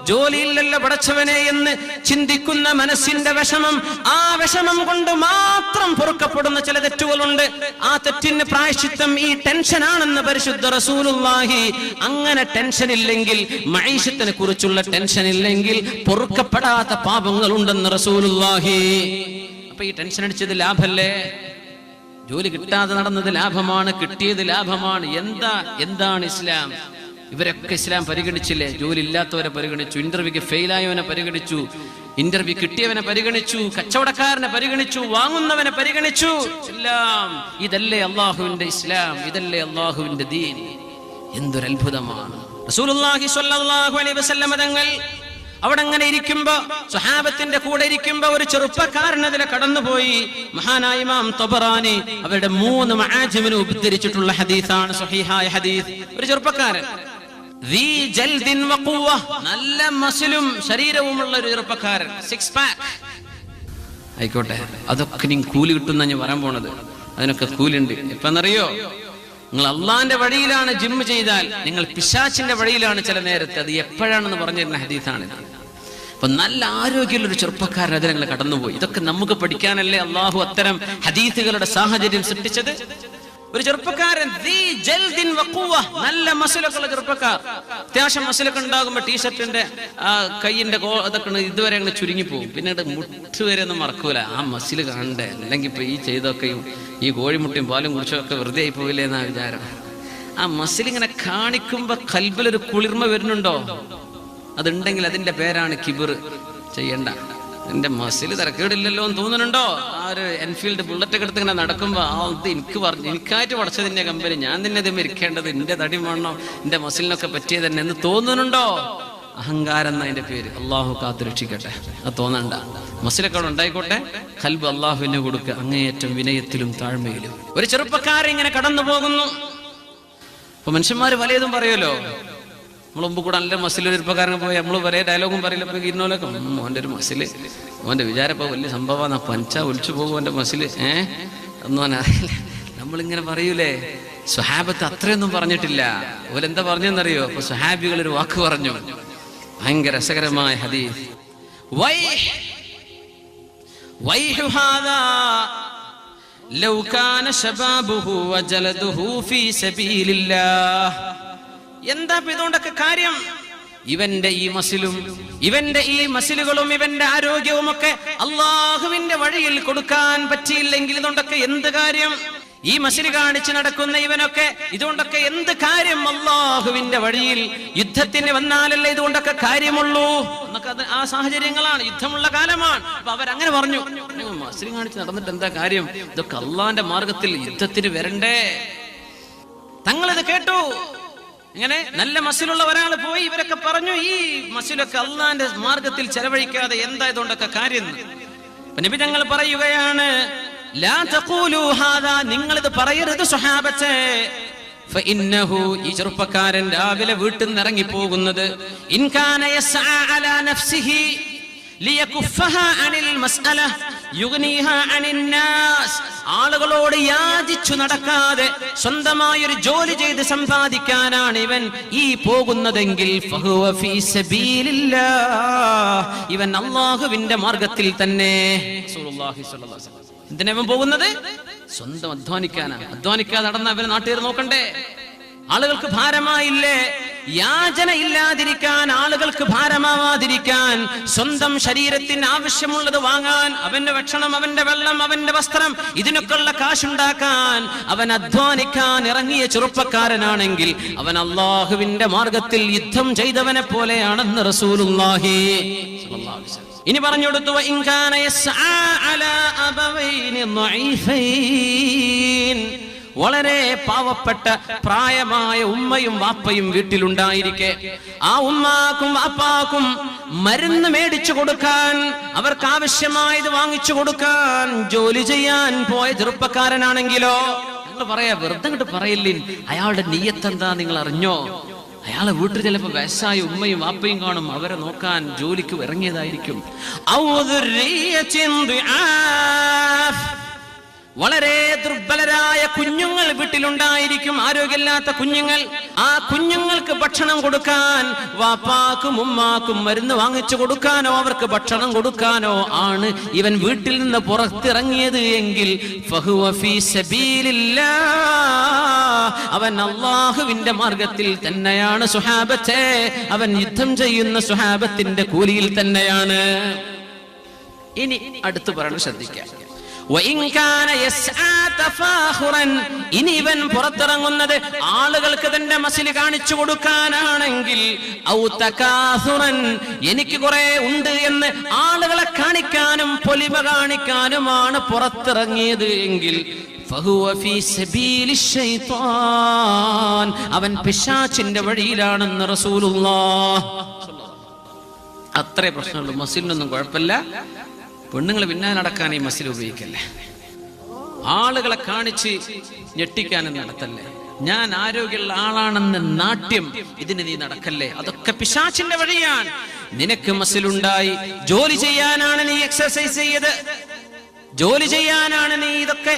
ജോലിയില്ലല്ലോ പടച്ചവനെ എന്ന് ചിന്തിക്കുന്ന മനസ്സിന്റെ വിഷമം, ആ വിഷമം കൊണ്ട് മാത്രം പൊറുക്കപ്പെടുന്ന ചില തെറ്റുകളുണ്ട്. ആ തെറ്റിന് പ്രായശ്ചിത്തം ഈ ടെൻഷനാണെന്ന് പരിശുദ്ധ റസൂലുള്ളാഹി. അങ്ങനെ ടെൻഷൻ ഇല്ലെങ്കിൽ, മഈശത്തിനെ കുറിച്ചുള്ള ടെൻഷൻ ഇല്ലെങ്കിൽ പൊറുക്കപ്പെടാത്ത പാപങ്ങൾ ഉണ്ടെന്ന് റസൂലുള്ളാഹി. അപ്പൊ ഈ ടെൻഷൻ അടിച്ചത് ലാഭല്ലേ? ജോലി കിട്ടാതെ നടന്നത് ലാഭമാണ്, കിട്ടിയത് ലാഭമാണ്. എന്താണ് ഇസ്ലാം? ഇവരൊക്കെ ഇസ്ലാം പരിഗണിച്ചില്ലേ? ജോലി ഇല്ലാത്തവരെ പരിഗണിച്ചു, ഇന്റർവ്യൂക്ക് ഫെയിലായവനെ പരിഗണിച്ചു, ഇന്റർവ്യൂ കിട്ടിയവനെ പരിഗണിച്ചു, കച്ചവടക്കാരനെ പരിഗണിച്ചു, വാങ്ങുന്നവനെ പരിഗണിച്ചു. എല്ലാം ഇതല്ലേ അള്ളാഹുവിന്റെ ഇസ്ലാം? ഇതല്ലേ അള്ളാഹുവിന്റെ ദീൻ? എന്തൊരത്ഭുതമാണ്! റസൂലുള്ളാഹി സ്വല്ലല്ലാഹു അലൈഹി വസല്ലം തങ്ങൾ അവിടെ അങ്ങനെ ഇരിക്കുമ്പോ, സ്വഹാബത്തിന്റെ കൂടെ ഇരിക്കുമ്പോ ഒരു ചെറുപ്പക്കാരൻ അതിലെ കടന്നുപോയി. മഹാനായ ഇമാം തബറാനി അവരുടെ 3 മആജിമിനെ ഉദ്ധരിച്ചിട്ടുള്ള ഹദീസാണ്, സ്വഹീഹായ ഹദീസ്. ഒരു ചെറുപ്പക്കാരൻ ദീ ജൽദിൻ വഖുവ, നല്ല മസിലും ശരീരവുമുള്ള ഒരു ചെറുപ്പക്കാരൻ, 6 പാക്ക് ആയിക്കോട്ടെ. അതൊക്കെ നിങ്ങൾ കൂലി കിട്ടുന്ന ഞാൻ പറയാൻ പോണത്. അതിനൊക്കെ കൂലുണ്ട്. എപ്പെന്നറിയോ? നിങ്ങൾ അള്ളാന്റെ വഴിയിലാണ് ജിം ചെയ്താൽ, നിങ്ങൾ പിശാചിന്റെ വഴിയിലാണ് ചില നേരത്തെ. അത് എപ്പോഴാണെന്ന് പറഞ്ഞിരുന്ന ഹദീസാണ്. അപ്പൊ നല്ല ആരോഗ്യമുള്ള ഒരു ചെറുപ്പക്കാരൻ അതിൽ ഞങ്ങൾ കടന്നുപോയി. ഇതൊക്കെ നമുക്ക് പഠിക്കാനല്ലേ അള്ളാഹു അത്തരം ഹദീസുകളുടെ സാഹചര്യം സൃഷ്ടിച്ചത്? ഒരു ചെറുപ്പക്കാരൻ നല്ല മസിലൊക്കെയുള്ള ചെറുപ്പക്കാർ. അത്യാവശ്യം മസിലൊക്കെ ഉണ്ടാകുമ്പോ ടീഷർട്ടിന്റെ കൈയിന്റെ അതൊക്കെ ഇതുവരെ അങ്ങനെ ചുരുങ്ങി പോകും. പിന്നീട് മുട്ടുവരെ ഒന്നും മറക്കൂല. ആ മസിൽ കാണണ്ടേ, അല്ലെങ്കിൽ ഇപ്പൊ ഈ ചെയ്തൊക്കെയും ഈ കോഴിമുട്ടയും പാലും കുടിച്ചൊക്കെ വെറുതെ ആയി പോയില്ലേ എന്നാ വിചാരം. ആ മസിലിങ്ങനെ കാണിക്കുമ്പോ കൽബിലൊരു കുളിർമ വരുന്നുണ്ടോ? അതുണ്ടെങ്കിൽ അതിന്റെ പേരാണ് കിബിർ. ചെയ്യണ്ട, എന്റെ മസിൽ തിരക്കേടില്ലല്ലോ എന്ന് തോന്നുന്നുണ്ടോ? ആ ഒരു എൻഫീൽഡ് ബുള്ളറ്റ് ഒക്കെ എടുത്ത് ഇങ്ങനെ നടക്കുമ്പോ ഇത് എനിക്കായിട്ട് പഠിച്ചതിന്റെ കമ്പനി, ഞാൻ തന്നെ ഇത് മരിക്കേണ്ടത്, എന്റെ തടി വേണോ, എന്റെ മസിലിനൊക്കെ പറ്റിയത് തന്നെ എന്ന് തോന്നുന്നുണ്ടോ? അഹങ്കാരം എന്ന അതിന്റെ പേര്. അള്ളാഹു കാത്തു രക്ഷിക്കട്ടെ. അത് തോന്നണ്ട. മസിലൊക്കെ ഉണ്ടായിക്കോട്ടെ, ഖൽബ് അള്ളാഹുവിന് കൊടുക്കുക, അങ്ങേയറ്റം വിനയത്തിലും താഴ്മയിലും. ഒരു ചെറുപ്പക്കാരൻ ഇങ്ങനെ കടന്നു പോകുന്നു. അപ്പൊ മനുഷ്യന്മാര് പലതും പറയുമല്ലോ. നമ്മൾ മുമ്പ് കൂടെ നല്ല മസിൽ ഒരു ചെറുപ്പക്കാരൻ പോയി നമ്മൾ പല ഡയലോഗും പറയില്ല. ഇപ്പൊ ഇരുന്നോലൊക്കെ മോന്റെ ഒരു മസില്, മോന്റെ വിചാരപ്പോ വലിയ സംഭവം, പഞ്ച ഒളിച്ചു പോകും എന്റെ മസില്, ഒന്നും അറിയില്ല. നമ്മളിങ്ങനെ പറയൂലേ. സ്വഹാബത്ത് അത്രയൊന്നും പറഞ്ഞിട്ടില്ല. ഓലെന്താ പറഞ്ഞെന്നറിയോ? അപ്പൊ സ്വഹാബികൾ ഒരു വാക്ക് പറഞ്ഞു, ഭയങ്കര രസകരമായ ഹദീസ്. വൈഹു ഹാദാ ലൗ കാന ശബാബുഹു വജലദുഹു ഫീ സബീലില്ലാഹ്. എന്താ ഇതുകൊണ്ടൊക്കെ കാര്യം? ഇവന്റെ ഈ മസിലുകളും ഇവന്റെ ആരോഗ്യവും ഒക്കെ അള്ളാഹുവിന്റെ വഴിയിൽ കൊടുക്കാൻ പറ്റിയില്ലെങ്കിൽ ഇതുകൊണ്ടൊക്കെ എന്ത് കാര്യം? ഈ മസിൽ കാണിച്ച് നടക്കുന്ന ഇവനൊക്കെ ഇതുകൊണ്ടൊക്കെ എന്ത് കാര്യം? അള്ളാഹുവിന്റെ വഴിയിൽ യുദ്ധത്തിന് വന്നാലല്ലേ ഇതുകൊണ്ടൊക്കെ കാര്യമുള്ളൂ എന്നൊക്കെ. അത് ആ സാഹചര്യങ്ങളാണ്, യുദ്ധമുള്ള കാലമാണ്. അപ്പൊ അവരങ്ങനെ പറഞ്ഞു, മസിൽ കാണിച്ച് നടന്നിട്ട് എന്താ കാര്യം? ഇതൊക്കെ അള്ളാന്റെ മാർഗത്തിൽ യുദ്ധത്തിന് വരണ്ടേ. തങ്ങളിത് കേട്ടു. ഇങ്ങനെ നല്ല മസിലുള്ള ഒരാൾ പോയി ഇവരൊക്കെ പറഞ്ഞു, ഈ മസിലൊക്കെ അള്ളാന്റെ മാർഗത്തിൽ ചെലവഴിക്കാതെ എന്താ ഇതുകൊണ്ടൊക്കെ കാര്യം? നബി തങ്ങൾ പറയുകയാണ്, ലാ തഖൂലു ഹാദാ, നിങ്ങളിത് പറയരുത് സ്വഹാബത്തെ. ഫഇന്നഹു, ഈ ചെറുപ്പക്കാരൻ രാവിലെ വീട്ടിൽ നിന്ന് ഇറങ്ങി പോകുന്നത്, ഇൻ കാന യസ്ആ അലാ നഫ്സിഹി ലിയകുഫഹാ അനിൽ മസ്അല യുഗ്നിഹാ അനിൻ നാസ്, ആളുകളോട് യാചിച്ചു നടക്കാതെ സ്വന്തമായൊരു ജോലി ചെയ്ത് സമ്പാദിക്കാനാണ് ഇവൻ ഈ പോകുന്നതെങ്കിൽ ഫഹുവ ഫീ സബീലില്ലാഹ്, ഇവൻ അല്ലാഹുവിന്റെ മാർഗത്തിൽ തന്നെ. റസൂലുള്ളാഹി സ്വല്ലല്ലാഹു അലൈഹി വസല്ലം എന്തിനാ ഇവൻ പോകുന്നത്? സ്വന്തം അധ്വാനിക്കാനാണ്. അധ്വാനിക്കാതെ നടന്ന അവനെ നാട്ടുകാർ നോക്കണ്ടേ? ആളുകൾക്ക് ഭാരമായില്ലേ? യാചന ഇല്ലാതിരിക്കാൻ, ആളുകൾക്ക് ഭാരമാവാതിരിക്കാൻ, സ്വന്തം ശരീരത്തിന് ആവശ്യമുള്ളത് വാങ്ങാൻ, അവന്റെ ഭക്ഷണം, അവന്റെ വെള്ളം, അവന്റെ വസ്ത്രം, ഇതിനൊക്കെയുള്ള കാശുണ്ടാക്കാൻ അവൻ അധ്വാനിക്കാൻ ഇറങ്ങിയ ചെറുപ്പക്കാരനാണെങ്കിൽ അവൻ അള്ളാഹുവിന്റെ മാർഗത്തിൽ യുദ്ധം ചെയ്തവനെ പോലെയാണെന്ന് റസൂലുള്ളാഹി സ്വല്ലല്ലാഹു അലൈഹി വസല്ലം. ഇനി പറഞ്ഞു കൊടുത്തു, ഇൻ കാന യസ്ആ അലാ അബവൈനി ളഈഫൈൻ, വളരെ പാവപ്പെട്ട പ്രായമായ ഉമ്മയും വാപ്പയും വീട്ടിലുണ്ടായിരിക്കെ ആ ഉമ്മാക്കും വാപ്പാക്കും മരുന്ന് മേടിച്ചു കൊടുക്കാൻ, അവർക്ക് ആവശ്യമായത് വാങ്ങിച്ചു കൊടുക്കാൻ ജോലി ചെയ്യാൻ പോയ ചെറുപ്പക്കാരനാണെങ്കിലോ, നിങ്ങൾ പറയാ, വെറുതെ അങ്ങോട്ട് പറയില്ലേ, അയാളുടെ നിയ്യത്ത് എന്താ നിങ്ങൾ അറിഞ്ഞോ? അയാളെ വീട്ടിൽ ചിലപ്പോ വയസ്സായ ഉമ്മയും വാപ്പയും കാണും, അവരെ നോക്കാൻ ജോലിക്ക് ഇറങ്ങിയതായിരിക്കും. വളരെ ദുർബലരായ കുഞ്ഞുങ്ങൾ വീട്ടിലുണ്ടായിരിക്കും, ആരോഗ്യമില്ലാത്ത കുഞ്ഞുങ്ങൾ. ആ കുഞ്ഞുങ്ങൾക്ക് ഭക്ഷണം കൊടുക്കാൻ, വാപ്പാക്കും ഉമ്മാക്കും മരുന്ന് വാങ്ങിച്ചു കൊടുക്കാനോ അവർക്ക് ഭക്ഷണം കൊടുക്കാനോ ആണ് ഇവൻ വീട്ടിൽ നിന്ന് പുറത്തിറങ്ങിയത് എങ്കിൽ ഫഹുവ ഫീ സബീലില്ലാഹ്, അവൻ അല്ലാഹുവിന്റെ മാർഗത്തിൽ തന്നെയാണ്. സുഹാബത്തെ, അവൻ യുദ്ധം ചെയ്യുന്ന സുഹാബത്തിന്റെ കൂലിയിൽ തന്നെയാണ്. ഇനി അടുത്ത് പറയണം, ശ്രദ്ധിക്കാം. ഇനി ഇവൻ പുറത്തിറങ്ങുന്നത് ആളുകൾക്ക് തന്റെ മസിൽ കാണിച്ചു കൊടുക്കാനാണെങ്കിൽ, എനിക്ക് കുറെ ഉണ്ട് എന്ന് ആളുകളെ കാണിക്കാനും പൊലിമ കാണിക്കാനുമാണ് പുറത്തിറങ്ങിയത് എങ്കിൽ ഫഹുവ ഫീ സബീലിശ് ശൈത്താൻ, അവൻ പിശാചിന്റെ വഴിയിലാണെന്ന് റസൂലുള്ളാഹ്. അത്രേ പ്രശ്നമുള്ളൂ. മസിലിനൊന്നും കുഴപ്പമില്ല, പെണ്ണുങ്ങൾ പിന്നാലെ നടക്കാൻ ഈ മസിൽ ഉപയോഗിക്കല്ലേ. ആളുകളെ കാണിച്ച് ഞെട്ടിക്കാനും നടത്തല്ലേ. ഞാൻ ആരോഗ്യമുള്ള ആളാണെന്ന് നാട്യം ഇതിന് നീ നടക്കല്ലേ. അതൊക്കെ പിശാചിന്റെ വഴിയാണ്. നിനക്ക് മസിലുണ്ടായി, ജോലി ചെയ്യാനാണ് നീ എക്സർസൈസ് ചെയ്ത്, ജോലി ചെയ്യാനാണ് നീ ഇതൊക്കെ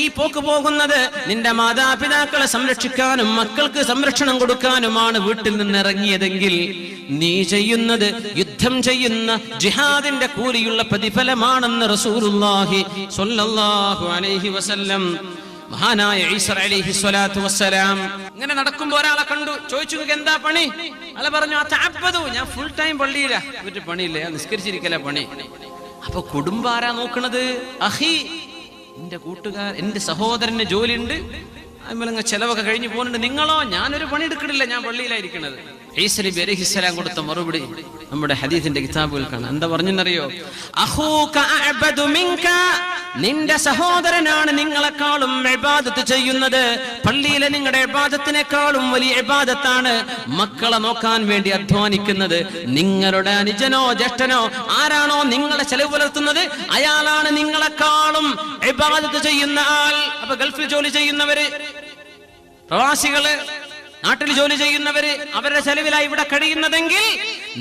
ഈ പോക്ക് പോകുന്നത്. നിന്റെ മാതാപിതാക്കളെ സംരക്ഷിക്കാനും മക്കൾക്ക് സംരക്ഷണം കൊടുക്കാനുമാണ് വീട്ടിൽ നിന്ന് ഇറങ്ങിയതെങ്കിൽ നീ ചെയ്യുന്നത് യുദ്ധം ചെയ്യുന്ന ജിഹാദിന്റെ കൂലിയുള്ള പ്രതിഫലമാണെന്ന് റസൂലുള്ളാഹി സ്വല്ലല്ലാഹു അലൈഹി വസല്ലം. മഹാനായ ഈസ അലൈഹി സ്വലാത്തു വസ്സലാം ഇങ്ങനെ നടക്കുമ്പോ ഒരാളെ കണ്ടു, ചോദിച്ചു എന്താ പണി? അയാൾ പറഞ്ഞു അതഅബ്ബദു, ഞാൻ ഫുൾ ടൈം പള്ളിയില്ല, ഒരു പണിയില്ല, ഞാൻ നിസ്കരിച്ചിരിക്കല പണി. അപ്പൊ കുടുംബം ആരാ നോക്കണത്? അഹി, എന്റെ കൂട്ടുകാർ, എന്റെ സഹോദരന് ജോലിയുണ്ട്, അതുപോലെ ചെലവൊക്കെ കഴിഞ്ഞു പോകുന്നുണ്ട്. നിങ്ങളോ? ഞാനൊരു പണി എടുക്കണില്ല, ഞാൻ പള്ളിയിലായിരിക്കണത്. ഈസ നബി അലൈഹിസ്സലാം കൊടുത്ത മറുപടി നമ്മുടെ ഹദീസിന്റെ കിതാബുകൾ കാണാം. എന്താ പറഞ്ഞെന്നറിയോ? അഖൂക അഅബദു മിൻക, നിന്റെ സഹോദരനാണ് നിങ്ങളെക്കാളും ഇബാദത്ത് ചെയ്യുന്നത്. പള്ളിയിലെ നിങ്ങളുടെ ഇബാദത്തിനേക്കാളും വലിയ ഇബാദത്താണ് മക്കളെ നോക്കാൻ വേണ്ടി അധ്വാനിക്കുന്നത്. നിങ്ങളുടെ അനുജനോ ജ്യേഷ്ഠനോ ആരാണോ നിങ്ങളെ ചെലവ് പുലർത്തുന്നത്, അയാളാണ് നിങ്ങളെക്കാളും ഇബാദത്ത് ചെയ്യുന്ന ആൾ. അപ്പൊ ഗൾഫിൽ ജോലി ചെയ്യുന്നവര്, പ്രവാസികള്, നാട്ടിൽ ജോലി ചെയ്യുന്നവര്, അവരുടെ ചെലവിലായി ഇവിടെ കഴിയുന്നതെങ്കിൽ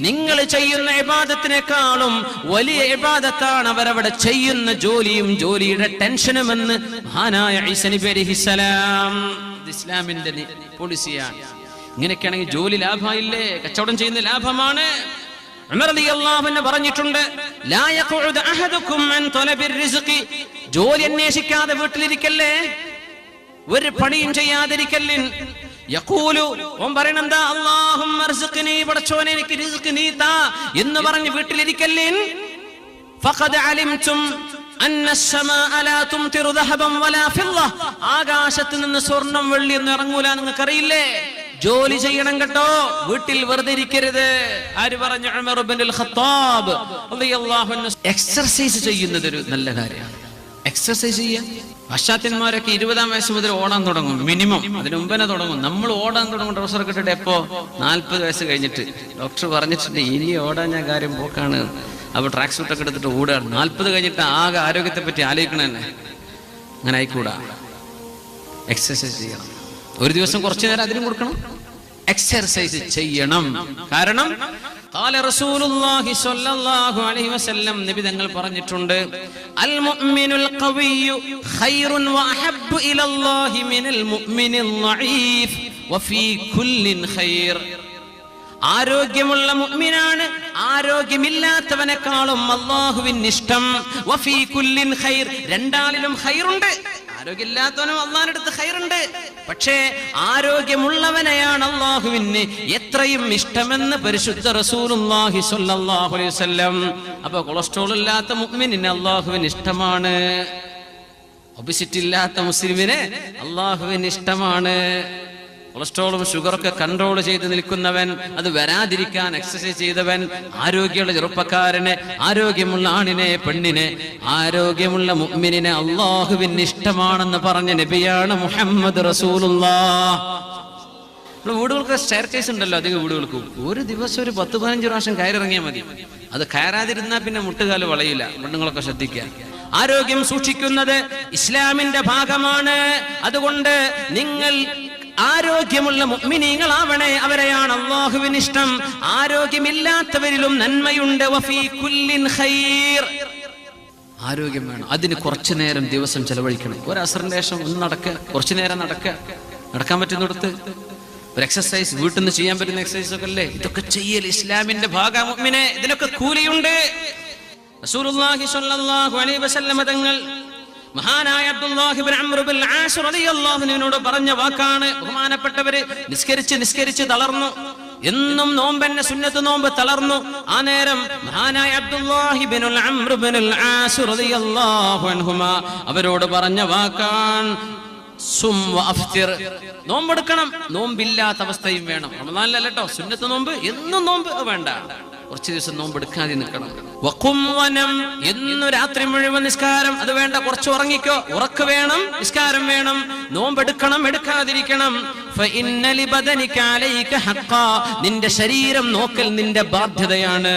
നിങ്ങൾ ചെയ്യുന്ന ഇബാദത്തിനേക്കാളും വലിയ ഇബാദത്താണ് അവരവിടെ ചെയ്യുന്ന ജോലിയും ജോലിയുടെ ടെൻഷനുമെന്ന് മഹാനായ ഈസ നബി അലൈഹിസ്സലാം. ഇസ്ലാമിന്റെ പോളിസിയാണ്. ഇങ്ങനെയൊക്കെയാണെങ്കിൽ ജോലി ലാഭമായില്ലേ? കച്ചവടം ചെയ്യുന്ന ലാഭമാണ്. ഉമർ റളിയല്ലാഹു അൻഹു പറഞ്ഞിട്ടുണ്ട്, ലാ യഖഉദു അഹദുകും അൻ തലബിർ റിസ്ഖി, ജോലി അന്വേഷിക്കാതെ വീട്ടിലിരിക്കല്ലേ, ഒരു പണിയും ചെയ്യാതിരിക്കല്ലേ. യഖൂലു, ഓൻ പറയണെന്താ? അല്ലാഹുമ്മ അർസിഖ്നി, പടച്ചോനെ എനിക്ക് റിസ്ക് നീ താ എന്ന് പറഞ്ഞ് വീട്ടിലിരിക്കല്ലേ. ഫഖദ് അലിംതും അന്ന അസ്സമാഅ ലാ തുംതിറു ദഹബൻ വലാ ഫിദ്ദ, ആകാശത്ത് നിന്ന് സ്വർണം വെള്ളിയൊന്നും ഇറങ്ങൂല, നിങ്ങൾക്കറിയില്ലേ? ജോലി ചെയ്യണം കേട്ടോ, വീട്ടിൽ വെറുതെ ഇരിക്കരുത്. ആര് പറഞ്ഞു? ഉമർ ഇബ്നുൽ ഖത്താബ് റളിയല്ലാഹു അൻഹു. എക്സർസൈസ് ചെയ്യുന്നത് ഒരു നല്ല കാര്യമാണ്. എക്സർസൈസ് ചെയ്യാൻ പാശ്ചാത്യന്മാരൊക്കെ 20-ാം വയസ്സ് മുതൽ ഓടാൻ തുടങ്ങും, മിനിമം. അതിന് മുമ്പേ തുടങ്ങും. നമ്മൾ ഓടാൻ തുടങ്ങും ട്രൗസർ ഒക്കെ ഇട്ടിട്ട് എപ്പോ? 40 വയസ്സ് കഴിഞ്ഞിട്ട്. ഡോക്ടർ പറഞ്ഞിട്ടുണ്ട് ഇനി ഓടാൻ ഞാൻ കാര്യം പോക്കാണ്. അപ്പൊ ട്രാക്ക് സൂട്ടൊക്കെ എടുത്തിട്ട് ഓടുകയാണ്. 40 കഴിഞ്ഞിട്ട് ആകെ ആരോഗ്യത്തെ പറ്റി ആലോചിക്കണ തന്നെ. അങ്ങനെ ആയിക്കൂടാ. എക്സർസൈസ് ചെയ്യണം. ഒരു ദിവസം കുറച്ചു നേരം അതിനും കൊടുക്കണം. എക്സർസൈസ് ചെയ്യണം. കാരണം ഖാല റസൂലുള്ളാഹി സ്വല്ലല്ലാഹു അലൈഹി വസല്ലം, നബി തങ്ങൾ പറഞ്ഞിട്ടുണ്ട്, അൽ മുഅ്മിനുൽ ഖവിയ്യു ഖൈറുൻ വ അഹബ്ബു ഇലല്ലാഹി മിനൽ മുഅ്മിനിൽ ളഈഫ് വഫീ കുല്ലിൻ ഖൈർ. ആരോഗ്യമുള്ള മുഅ്മിനാണ് ആരോഗ്യമില്ലാത്തവനേക്കാളും അല്ലാഹുവിന് ഇഷ്ടം. വഫീ കുല്ലിൻ ഖൈർ, രണ്ടാളിലും ഖൈറുണ്ട്. ആരോഗ്യമില്ലാത്തവനും അള്ളാഹിന്റെ അടുത്ത് ഖൈറുണ്ട്. പക്ഷേ ആരോഗ്യമുള്ളവനെയാണ് അള്ളാഹുവിന് എത്രയും ഇഷ്ടമെന്ന് പരിശുദ്ധ റസൂലുള്ളാഹി സ്വല്ലല്ലാഹു അലൈഹി വസല്ലം. അപ്പൊ കൊളസ്ട്രോൾ ഇല്ലാത്ത മുഅ്മിനിനെ അള്ളാഹുവിന് ഇഷ്ടമാണ്. ഒബിസിറ്റി ഇല്ലാത്ത മുസ്ലിമിനെ അള്ളാഹുവിന് ഇഷ്ടമാണ്. കൊളസ്ട്രോളും ഷുഗറൊക്കെ കൺട്രോൾ ചെയ്ത് നിൽക്കുന്നവൻ, അത് വരാതിരിക്കാൻ എക്സസൈസ് ചെയ്തവൻ, ആരോഗ്യമുള്ള ചെറുപ്പക്കാരനെ, ആരോഗ്യമുള്ള ആണിനെ, പെണ്ണിനെ, ആരോഗ്യമുള്ള മുഅ്മിനിനെ അല്ലാഹുവിന് ഇഷ്ടമാണെന്ന് പറഞ്ഞ നബിയാണ് മുഹമ്മദ് റസൂലുള്ളാഹ്. വീടുകൾക്ക് സ്റ്റെയർ കേസ് ഉണ്ടല്ലോ, അധികം വീടുകൾക്ക് ഒരു ദിവസം ഒരു 10-15 പ്രാവശ്യം കയറിറങ്ങിയാൽ മതി. അത് കയറാതിരുന്നാൽ പിന്നെ മുട്ടുകാല് വളയില്ല. പെണ്ണുങ്ങളൊക്കെ ശ്രദ്ധിക്കുക. ആരോഗ്യം സൂക്ഷിക്കുന്നത് ഇസ്ലാമിന്റെ ഭാഗമാണ്. അതുകൊണ്ട് നിങ്ങൾ ആരോഗ്യമുള്ള മുഅ്മിനീങ്ങളാവണേ, അവരെയാണ് അല്ലാഹുവിന് ഇഷ്ടം. ആരോഗ്യമില്ലാത്തവരിലും നന്മയുണ്ട്. വഫീ കുല്ലിൻ ഖൈർ. ആരോഗ്യം വേണം. അതിന് കുറച്ചു നേരം ദിവസം ചെലവഴിക്കണം. ഒരു അസറിന്റെ ശേഷം ഒന്ന് നടക്കുക, കുറച്ചു നേരം നടക്കാൻ പറ്റുന്നിടത്ത് ഒരു എക്സസൈസ്, വീട്ടിൽ നിന്ന് ചെയ്യാൻ പറ്റുന്ന എക്സസൈസ് ഒക്കെ അല്ലേ ഇതൊക്കെ ചെയ്യൽ. ഇസ്ലാമിന്റെ ഭാഗം മുഅ്മിനെ, ഇതിനൊക്കെ കൂലിയുണ്ട്. റസൂലുള്ളാഹി സ്വല്ലല്ലാഹു അലൈഹി വസല്ലം തങ്ങൾ മഹാനായ അബ്ദുല്ലാഹി ഇബ്നു അംർ ഇബ്നുൽ ആസ് റളിയല്ലാഹു അൻഹുവിനോട് പറഞ്ഞ വാക്കാണ്. ബഹുമാനപ്പെട്ടവര് നിസ്കരിച്ച് തളർന്നു. എന്നും നോമ്പന്നെ, സുന്നത്ത് നോമ്പ് തളർന്നു. ആ നേരം മഹാനായ അബ്ദുല്ലാഹി ഇബ്നുൽ അംർ ഇബ്നുൽ ആസ് റളിയല്ലാഹു അൻഹുമാ അവരോട് പറഞ്ഞ വാക്കാണ് സും വ അഫ്തിർ, നോമ്പെടുക്കണം. നോമ്പില്ലാത്ത അവസ്ഥയും വേണം. റമദാനിലല്ലോ സുന്നത്ത് നോമ്പ്, എന്നും നോമ്പ് വേണ്ട. കുറച്ച് ദിവസം നോമ്പെടുക്കാതെ നിൽക്കണം. എന്നു രാത്രി മുഴുവൻ നിസ്കാരം, അത് വേണ്ട, കുറച്ച് ഉറങ്ങിക്കോ, ഉറക്ക് വേണം, നിസ്കാരം വേണം, നോമ്പെടുക്കണം, എടുക്കാതിരിക്കണം. നിന്റെ ശരീരം നോക്കൽ നിന്റെ ബാധ്യതയാണ്.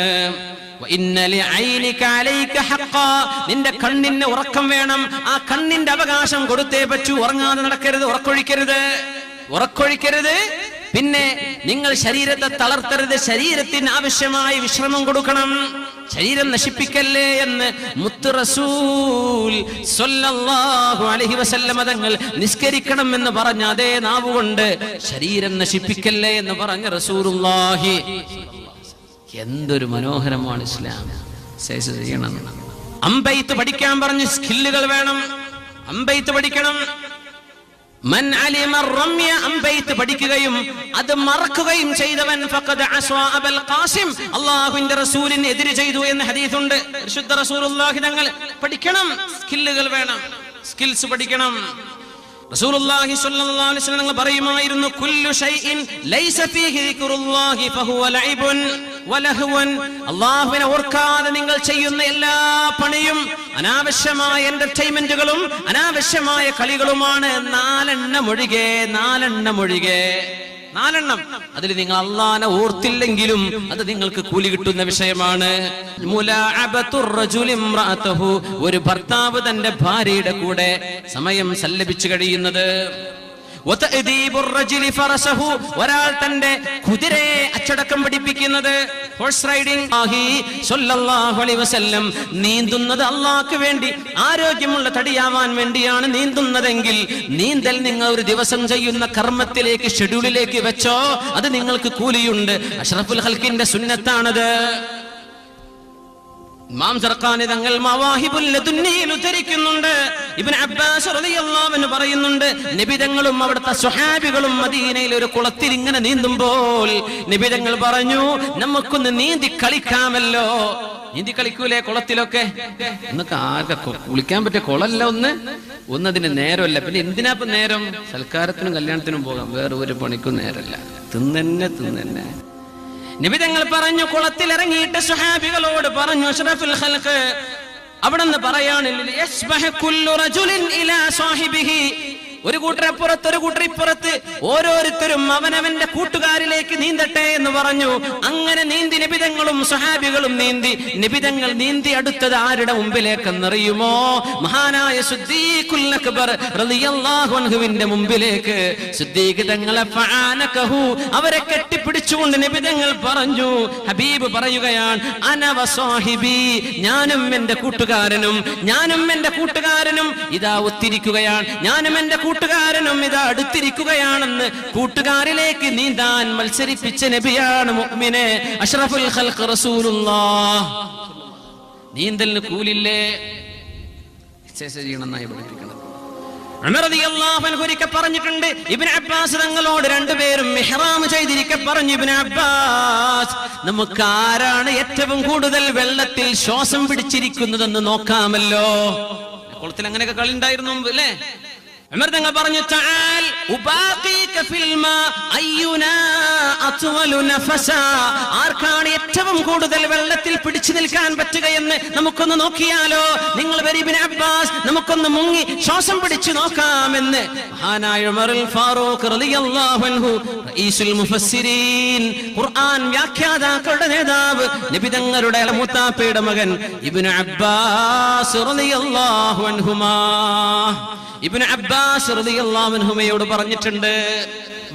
നിന്റെ കണ്ണിന് ഉറക്കം വേണം, ആ കണ്ണിന്റെ അവകാശം കൊടുത്തേ പറ്റൂ. ഉറങ്ങാതെ നടക്കരുത്, ഉറക്കൊഴിക്കരുത്. പിന്നെ നിങ്ങൾ ശരീരത്തെ തളർത്തരുത്, ശരീരത്തിന് ആവശ്യമായ വിശ്രമം കൊടുക്കണം. ശരീരം നശിപ്പിക്കല്ലേ എന്ന് മുത്ത് റസൂൽ സ്വല്ലല്ലാഹു അലൈഹി വസല്ലം തങ്ങൾ നിസ്കരിക്കണം എന്ന് പറഞ്ഞ അതേ നാവുകൊണ്ട് ശരീരം നശിപ്പിക്കല്ലേ എന്ന് പറഞ്ഞ റസൂലുള്ളാഹി. എന്തൊരു മനോഹരമാണ് ഇസ്ലാം ചെയ്യണം. അമ്പെയ്ത്ത് പഠിക്കാൻ പറഞ്ഞ് സ്കില്ലുകൾ വേണം, അമ്പെയ്ത്ത് പഠിക്കണം. മൻ അലിമ റമ്യ, അമ്പെയ്ത്ത് പഠിക്കുകയും അത് മറക്കുകയും ചെയ്തവൻ ഫഖദ് അസ്വാ അബൽ ഖാസിം, അല്ലാഹുവിന്റെ റസൂലിനെ എതിര് ചെയ്തു എന്ന് ഹദീസുണ്ട്. പരിശുദ്ധ റസൂലുള്ളാഹി തങ്ങൾ പഠിക്കണം, സ്കില്ലുകൾ വേണം, സ്കിൽസ് പഠിക്കണം. റസൂലുള്ളാഹി സ്വല്ലല്ലാഹു അലൈഹി വസല്ലം പറയുമായിരുന്നു, കുല്ലു ഷൈഇൻ ലൈസ ഫീഹി ദിക്റുല്ലാഹി ഫഹുവ ലൈബുൻ വലഹ്വൻ. അല്ലാഹുവിനെ ഓർക്കാതെ നിങ്ങൾ ചെയ്യുന്ന എല്ലാ പണിയും അനാവശ്യമായ എന്റർടൈൻമെന്റുകളും അനാവശ്യമായ കളികളുമാണ്. നാലെണ്ണം ഒഴികെ. അതിൽ നിങ്ങൾ അല്ലാഹനെ ഓർത്തില്ലെങ്കിലും അത് നിങ്ങൾക്ക് കൂലി കിട്ടുന്ന വിഷയമാണ്. ഒരു ഭർത്താവ് തന്റെ ഭാര്യയുടെ കൂടെ സമയം സല്ലപിച്ചു കഴിയുന്നത്. ഒരാൾ തന്റെ കുതിരയെ അച്ചടക്കം പഠിപ്പിക്കുന്നത്, ഹോഴ്സ് റൈഡിംഗ്. സ്വല്ലല്ലാഹു അലൈഹി വസല്ലം നീന്തുന്നത് അല്ലാഹുവിന് വേണ്ടി, ആരോഗ്യമുള്ള തടിയാവാൻ വേണ്ടിയാണ് നീന്തുന്നതെങ്കിൽ നീന്തൽ നിങ്ങൾ ഒരു ദിവസം ചെയ്യുന്ന കർമ്മത്തിലേക്ക്, ഷെഡ്യൂളിലേക്ക് വെച്ചോ, അത് നിങ്ങൾക്ക് കൂലിയുണ്ട്. അഷ്റഫുൽ ഖൽഖിന്റെ സുന്നത്താണത്. ഇമാം സർഖാനി തങ്ങൾ മവാഹിബുൽ ലദുന്നിയിൽ ഉദ്ധരിക്കുന്നുണ്ട്. ഇബ്നു അബ്ബാസ് റളിയല്ലാഹു അൻഹു പറയുന്നുണ്ട്, നബി തങ്ങളും അവിടുത്തെ സ്വഹാബികളും മദീനയിൽ ഒരു കുളത്തിൽ ഇങ്ങനെ നീന്തുമ്പോൾ നബി തങ്ങൾ പറഞ്ഞു, നമുക്കൊന്ന് നീന്തി കളിക്കാമല്ലോ. നീന്തി കളിക്കൂലേ കുളത്തിലൊക്കെ? എന്നൊക്കെ ആർക്കൊക്കെ കുളിക്കാൻ പറ്റിയ കുളമല്ല ഒന്നതിന് നേരമല്ല. പിന്നെ എന്തിനാ ഇപ്പൊ നേരം? സൽക്കാരത്തിനും കല്യാണത്തിനും പോകാം, വേറെ ഒരു പണിക്കും നേരമല്ല. തിന്നെ നബി തങ്ങൾ പറഞ്ഞു, കുളത്തിൽ ഇറങ്ങിയിട്ട് സ്വഹാബികളോട് പറഞ്ഞു, അഷ്റഫുൽ ഖൽഖ് അവിടെ നിന്ന് പറയാണ്, യസ്ബഹു കുല്ലു റജുലിൻ ഇലാ സാഹിബിഹി, ഒരു കൂട്ടരപ്പുറത്ത് ഒരു കൂട്ടരിപ്പുറത്ത്, ഓരോരുത്തരും അവനവന്റെ കൂട്ടുകാരിലേക്ക് നീന്തട്ടെ എന്ന് പറഞ്ഞു. അങ്ങനെ നീന്തി നബിതങ്ങളും സ്വഹാബികളും നീന്തി. നബിതങ്ങൾ നീന്തി അടുത്തത് ആരുടെ മുമ്പിലേക്കെന്നറിയുമോ? മഹാനായ സിദ്ദീഖുൽ അക്ബർ റളിയല്ലാഹു അൻഹുവിന്റെ മുമ്പിലേക്ക്. സിദ്ദീഖ് തങ്ങളെ ഫആനകഹു, അവരെ കെട്ടിപ്പിടിച്ചുകൊണ്ട് നബിതങ്ങൾ പറഞ്ഞു, ഹബീബ് പറയുകയാണ്, അന വസാഹിബി, ഞാനും എന്റെ കൂട്ടുകാരനും ഇതാ ഒത്തിരിക്കുകയാണ്, ഞാനും എന്റെ കൂട്ടുകാരനും ഇതാ അടുത്തിരിക്കുകയാണെന്ന് കൂട്ടുകാരിലേക്ക് നീന്താൻ മത്സരിപ്പിച്ച നബിയാണ് മുഅ്മിനെ അഷ്റഫുൽ ഖൽഖ് റസൂലുള്ളാഹ്. നീന്തലിന് കൂലില്ലേ? ചെയ്യണമെന്നായി പഠിപ്പിക്കണം. ഉമർ റളിയല്ലാഹു അൻഹു ഒരിക്കൽ പറഞ്ഞിട്ടുണ്ട്, ഇബ്നു അബ്ബാസ് തങ്ങളോട് രണ്ടുപേരും മിഹ്റാം ചെയ്തിരിക്കെ പറഞ്ഞു, ഇബ്നു അബ്ബാസ്, നമുക്ക് ആരാണ് ഏറ്റവും കൂടുതൽ വെള്ളത്തിൽ ശ്വാസം പിടിച്ചിരിക്കുന്നതെന്ന് നോക്കാമല്ലോ. കുളത്തിൽ അങ്ങനെയൊക്കെ കളി ഉണ്ടായിരുന്നു അല്ലേ? ഉമർ തങ്ങൾ പറഞ്ഞു, തആൽ ഉബാഖീക ഫിൽ മാ അയ്യുനാ അത്വലു നഫസാ, ആർക്കാണ് ഏറ്റവും കൂടുതൽ വെള്ളത്തിൽ പിടിച്ചു നിൽക്കാൻ പറ്റുകയെന്ന് നമുക്കൊന്ന് നോക്കിയാലോ. നിങ്ങൾ വരി ഇബ്നു അബ്ബാസ്, നമുക്കൊന്ന് മുങ്ങി ശ്വാസം പിടിച്ചു നോക്കാമെന്ന് മഹാനായ ഉമറുൽ ഫാറൂഖ് റളിയല്ലാഹു അൻഹു, റഈസുൽ മുഫസ്സിരീൻ, ഖുർആൻ വ്യാഖ്യാതാക്കളുടെ നേതാവ്, നബി തങ്ങളുടെ മൂത്താപ്പയുടെ മകൻ ഇബ്നു അബ്ബാസ് റളിയല്ലാഹു അൻഹുമാ, ഇബ്നു അബ്ബാസ് റളിയല്ലാഹു അൻഹുമയോട് പറഞ്ഞിട്ടുണ്ട്,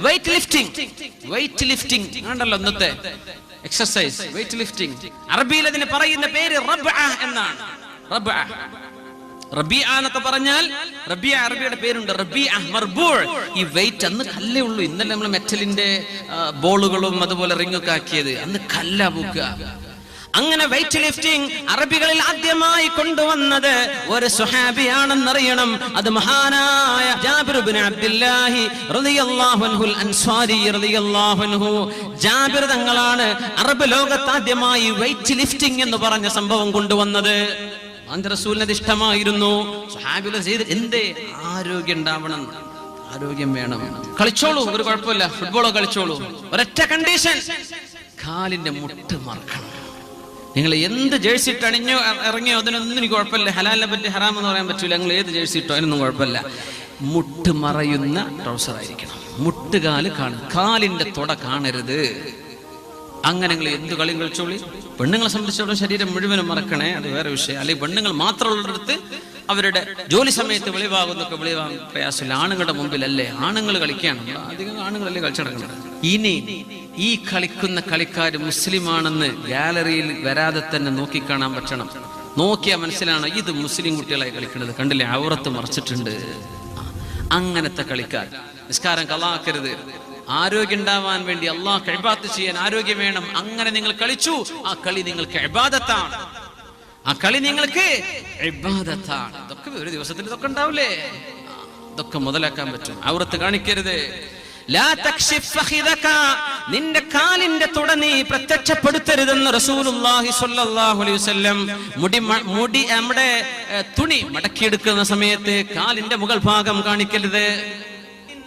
വെയിറ്റ് ലിഫ്റ്റിംഗ് ആണല്ലോ ഇന്നത്തെ എക്സർസൈസ്. വെയിറ്റ് ലിഫ്റ്റിംഗ് അറബിയിൽ അതിന് പറയുന്ന പേര് റബ്അ എന്നാണ്. റബിഅ എന്നൊക്കെ പറഞ്ഞാൽ, റബിഅ അറബിയുടെ പേരുണ്ട്, റബിഅ മർബൂഅ്. ഈ വെയിറ്റ് അന്ന് കല്ലേ ഉള്ളൂ. ഇന്നലെ നമ്മൾ മെറ്റലിന്റെ ബോളുകളും അതുപോലെ റിങ്ങൊക്കെ ആക്കിയത്, അന്ന് കല്ല പൂക്കുക. അങ്ങനെ വെയിറ്റ് ലിഫ്റ്റിംഗ് അറബികളിൽ ആദ്യമായി കൊണ്ടുവന്നത് ഒരു സ്വഹാബിയാണെന്നറിയണം. അത് മഹാനായ ജാബിർ ഇബ്നു അബ്ദുല്ലാഹി റളിയല്ലാഹു അൻഹുൽ അൻസ്വാരി റളിയല്ലാഹു അൻഹു. ജാബിർ തങ്ങളാണ് അറബ് ലോകത്ത് ആദ്യമായി വെയിറ്റ് ലിഫ്റ്റിംഗ് എന്ന് പറഞ്ഞ സംഭവം കൊണ്ടുവന്നത്. അന്റെ റസൂലിന് ഇഷ്ടമായിരുന്നു. സ്വഹാബികൾ ചെയ്ത് എന്തേ? ആരോഗ്യം ഉണ്ടാവണം, ആരോഗ്യം വേണം. കളിച്ചോളൂ, ഒരു കുഴപ്പമില്ല, ഫുട്ബോളോ കളിച്ചോളൂ, ഒരൊറ്റ കണ്ടീഷൻ, കാലിന്റെ മുട്ട് മറക്കണം. നിങ്ങൾ എന്ത് ജേഴ്സി ഇട്ട് അണിഞ്ഞോ ഇറങ്ങിയോ അതിനൊന്നും എനിക്ക് കുഴപ്പമില്ല. ഹലാലിനെ പറ്റി ഹറാം എന്ന് പറയാൻ പറ്റൂല. നിങ്ങൾ ഏത് ജേഴ്സി ഇട്ടോ അതിനൊന്നും കുഴപ്പമില്ല. മുട്ട് മറയുന്ന ട്രൗസർ ആയിരിക്കണം. മുട്ടുകാല് കാണും, കാലിന്റെ തുട കാണരുത്. അങ്ങനെ നിങ്ങൾ എന്ത് കളിയും കളിച്ചോളി. പെണ്ണുങ്ങളെ സംബന്ധിച്ചിടത്തോളം ശരീരം മുഴുവനും മറക്കണേ, അത് വേറെ വിഷയം. അല്ലെങ്കിൽ പെണ്ണുങ്ങൾ മാത്രമുള്ളിടത്ത് അവരുടെ ജോലി സമയത്ത് വെളിവാകുന്നൊക്കെ വെളിവാകും പ്രയാസമില്ല. ആണുങ്ങളുടെ മുമ്പിലല്ലേ ആണുങ്ങൾ കളിക്കുകയാണ്, അധികം ആണുങ്ങളല്ലേ കളിച്ചു നടക്കുന്നത്. ഇനി ഈ കളിക്കുന്ന കളിക്കാർ മുസ്ലിമാണെന്ന് ഗാലറിയിൽ വരാതെ തന്നെ നോക്കിക്കാണാൻ പറ്റണം. നോക്കിയാൽ മനസ്സിലാണ് ഇത് മുസ്ലിം കുട്ടികളായി കളിക്കുന്നത്. കണ്ടില്ലേ, ഔറത്ത് മറച്ചിട്ടുണ്ട്. അങ്ങനത്തെ കളിക്കാർ നിസ്കാരം കളാക്കരുത്. ആരോഗ്യം ഉണ്ടാവാൻ വേണ്ടി അള്ളാഹ് ഇബാദത്ത് ചെയ്യാൻ ആരോഗ്യം വേണം. അങ്ങനെ നിങ്ങൾ കളിച്ചു, ആ കളി നിങ്ങൾക്ക് ഇബാദത്താണ്. ആ കളി നിങ്ങൾക്ക് ഇബാദത്താണ്. ഇതൊക്കെ ഒരു ദിവസത്തിൽ ഇതൊക്കെ ഉണ്ടാവില്ലേ, ഇതൊക്കെ മുതലാക്കാൻ പറ്റും. ഔറത്ത് കാണിക്കരുത്. ലാ തക്ഷിഫ് ഫഖിദക, നിന്റെ കാലിന്റെ തുട നീ പ്രത്യക്ഷപ്പെടുത്തരുതെന്ന് റസൂലുള്ളാഹി സ്വല്ലല്ലാഹു അലൈഹി വസല്ലം. മുടി നമ്മുടെ തുണി മടക്കിയെടുക്കുന്ന സമയത്ത് കാലിന്റെ മുകൾ ഭാഗം കാണിക്കരുത്.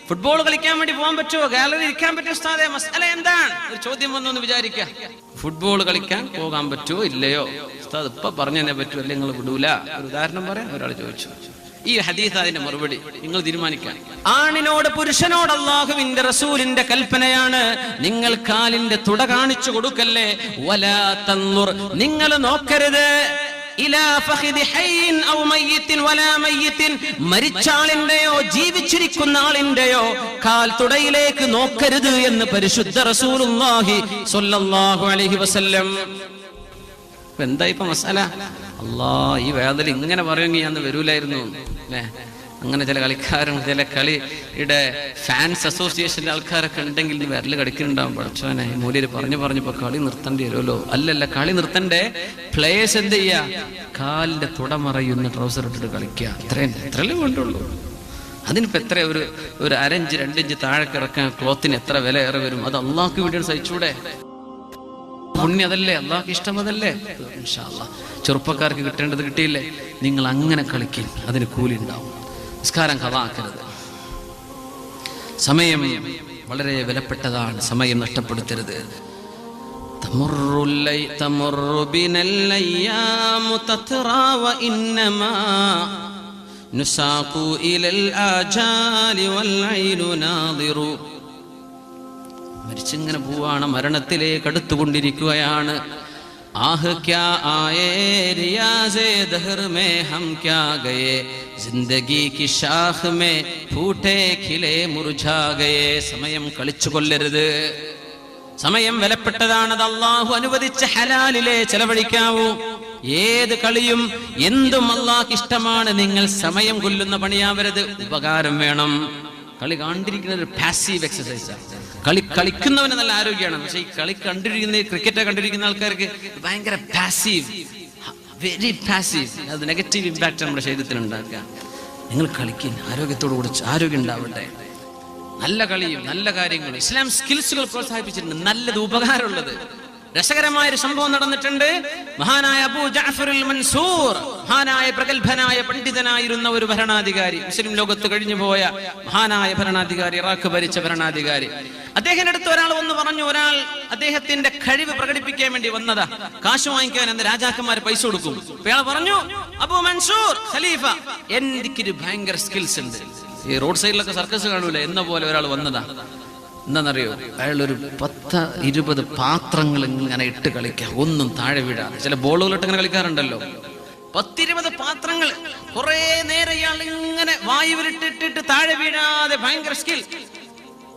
ഫുട്ബോൾ കളിക്കാൻ വേണ്ടി പോകാൻ പറ്റുമോ? ഗാലറി ഇരിക്കാൻ പറ്റുമോ ഉസ്താദേ? മസ്അല എന്താണ്? ഒരു ചോദ്യം വന്നു എന്ന് വിചാരിക്കുക. ഫുട്ബോൾ കളിക്കാൻ പോകാൻ പറ്റുമോ ഇല്ലയോ? ഉസ്താദ് ഇപ്പൊ പറഞ്ഞേ പറ്റുമോ, അല്ലെ നിങ്ങൾ വിടൂല? ഒരു ഉദാഹരണം പറയാൻ ഒരാൾ ചോദിച്ചു. ഈ ഹദീസ് അതിന്റെ മറുപടി നിങ്ങൾ തീരുമാനിക്കാൻ. ആണിനോട് പുരുഷനോട് അല്ലാഹുവിന്റെ റസൂലിന്റെ കൽപ്പനയാണ്, നിങ്ങൾ കാലിന്റെ തുട കാണിച്ചു കൊടുക്കല്ലേ. വലാ തൻദുർ, നിങ്ങൾ നോക്കരുത്. ഇലാ ഫഖിദി ഹയ്യിൻ ഔ മയ്യിത്തിൻ വലാ മയ്യിത്തിൻ, മരിച്ചാളിന്റെയോ ജീവിച്ചിരിക്കുന്ന ആളിന്റെയോ കാൽ തുടയിലേക്ക് നോക്കരുത് എന്ന് പരിശുദ്ധ റസൂലുള്ളാഹി സ്വല്ലല്ലാഹു അലൈഹി വസല്ലം. എന്താ ഇപ്പൊ മസാല? അല്ലാ, ഈ വേദന ഇങ്ങനെ പറയുമെങ്കിൽ ഞാൻ വരൂലായിരുന്നു അല്ലേ? അങ്ങനെ ചില കളിക്കാരും ചില കളിയുടെ ഫാൻസ് അസോസിയേഷന്റെ ആൾക്കാരൊക്കെ ഉണ്ടെങ്കിൽ വിരല് കടിക്കുന്നുണ്ടാവും. പഠിച്ചോനെ, മൂല്യര് പറഞ്ഞപ്പോ കളി നിർത്തേണ്ടി വരുമല്ലോ. അല്ലല്ല, കളി നിർത്തണ്ടേ. പ്ലേയേഴ്സ് എന്ത് ചെയ്യാ? കാലിന്റെ തുടമറയുന്ന ട്രൗസർ ഇട്ടിട്ട് കളിക്കുക. എത്രയല്ലേ വേണ്ടുള്ളൂ. അതിനിപ്പോ എത്ര ഒരു 1 ഇഞ്ച് 2 ഇഞ്ച് താഴെ കിടക്കാൻ ക്ലോത്തിന് എത്ര വില ഏറെ വരും? അത് അള്ളാഹ്ക്ക് വേണ്ടി സഹിച്ചൂടെ? പുണ്യം അതല്ലേ, അള്ളാഹ്ക്ക് ഇഷ്ടം അതല്ലേ. ഇൻഷാ അല്ലാഹ് ചെറുപ്പക്കാർക്ക് കിട്ടേണ്ടത് കിട്ടിയില്ലേ? നിങ്ങൾ അങ്ങനെ കളിക്കും, അതിന് കൂലി ഉണ്ടാവും. നിസ്കാരം കളാക്കരുത്. സമയം വളരെ വിലപ്പെട്ടതാണ്, സമയം നഷ്ടപ്പെടുത്തരുത്. മരിച്ചിങ്ങനെ പോവാണ്, മരണത്തിലേക്ക് അടുത്തുകൊണ്ടിരിക്കുകയാണ്. ആഹ് ക്യാ ആയേ റിയാസേ ദഹർ മേ ഹം ക്യാ ഗയേ, ജിന്ദഗി കി ഷാഖ് മേ ഫൂട്ടേ ഖിലേ മുർജാ ഗയേ. സമയം കളിച്ചു കൊല്ലരുത്. സമയം വിലപ്പെട്ടതാണ്. അത് അല്ലാഹു അനുവദിച്ച ഹലാലിലെ ചെലവഴിക്കാവൂ. ഏത് കളിയും എന്തും അല്ലാഹ്ക്ക് ഇഷ്ടമാണ്. നിങ്ങൾ സമയം കൊല്ലുന്ന പണിയാവരുത്. ഉപകാരം വേണം. കളി കണ്ടിരിക്കുന്നത് ഒരു പാസീവ് എക്സസൈസാണ്. കളിക്കുന്നവന് നല്ല ആരോഗ്യമാണ്. പക്ഷെ ഈ കളി കണ്ടിരിക്കുന്ന ക്രിക്കറ്റ് കണ്ടിരിക്കുന്ന ആൾക്കാർക്ക് ഭയങ്കര പാസീവ്, വെരി പാസീവ്. അത് നെഗറ്റീവ് ഇമ്പാക്ട് നമ്മുടെ ശരീരത്തിൽ ഉണ്ടാക്കുക. നിങ്ങൾ കളിക്കും, ആരോഗ്യത്തോടു കൂടി ആരോഗ്യം ഉണ്ടാവട്ടെ. നല്ല കളിയും നല്ല കാര്യങ്ങളും ഇസ്ലാം സ്കിൽസുകൾ പ്രോത്സാഹിപ്പിച്ചിട്ടുണ്ട്. നല്ലത്, ഉപകാരമുള്ളത്. രസകരമായ ഒരു സംഭവം നടന്നിട്ടുണ്ട്. മഹാനായ അബൂ ജഅഫറുൽ മൻസൂർ, മഹാനായ പ്രഗത്ഭനായ പണ്ഡിതനായിരുന്ന ഒരു ഭരണാധികാരി, മുസ്ലിം ലോകത്ത് കഴിഞ്ഞു പോയ മഹാനായ ഭരണാധികാരി, ഇറാഖ് ഭരിച്ച ഭരണാധികാരി. അദ്ദേഹത്തിന്റെ അടുത്ത് ഒരാൾ വന്ന് പറഞ്ഞു, ഒരാൾ അദ്ദേഹത്തിന്റെ കഴിവ് പ്രകടിപ്പിക്കാൻ വേണ്ടി വന്നതാ. കാശ് വാങ്ങിക്കാൻ അന്ന് രാജാക്കന്മാർ പൈസ കൊടുക്കും. അയാൾ പറഞ്ഞു, അബൂ മൻസൂർ ഖലീഫ, എനിക്കൊരു ഭയങ്കര സ്കിൽസ് ഉണ്ട്. ഈ റോഡ് സൈഡിലൊക്കെ സർക്കസ് കാണൂല എന്ന പോലെ ഒരാൾ വന്നതാ. എന്താണെന്നറിയോ? അയാൾ ഒരു 10-20 പാത്രങ്ങൾ ഇങ്ങനെ ഇട്ട് കളിക്കുക, ഒന്നും താഴെ വീഴാതെ. ചില ബോളുകളിട്ട് ഇങ്ങനെ കളിക്കാറുണ്ടല്ലോ. 10-20 പാത്രങ്ങൾ കുറെ നേരം ഇയാൾ ഇങ്ങനെ വായുവിലിട്ടിട്ട് താഴെ വീഴാതെ. ഭയങ്കര സ്കിൽ.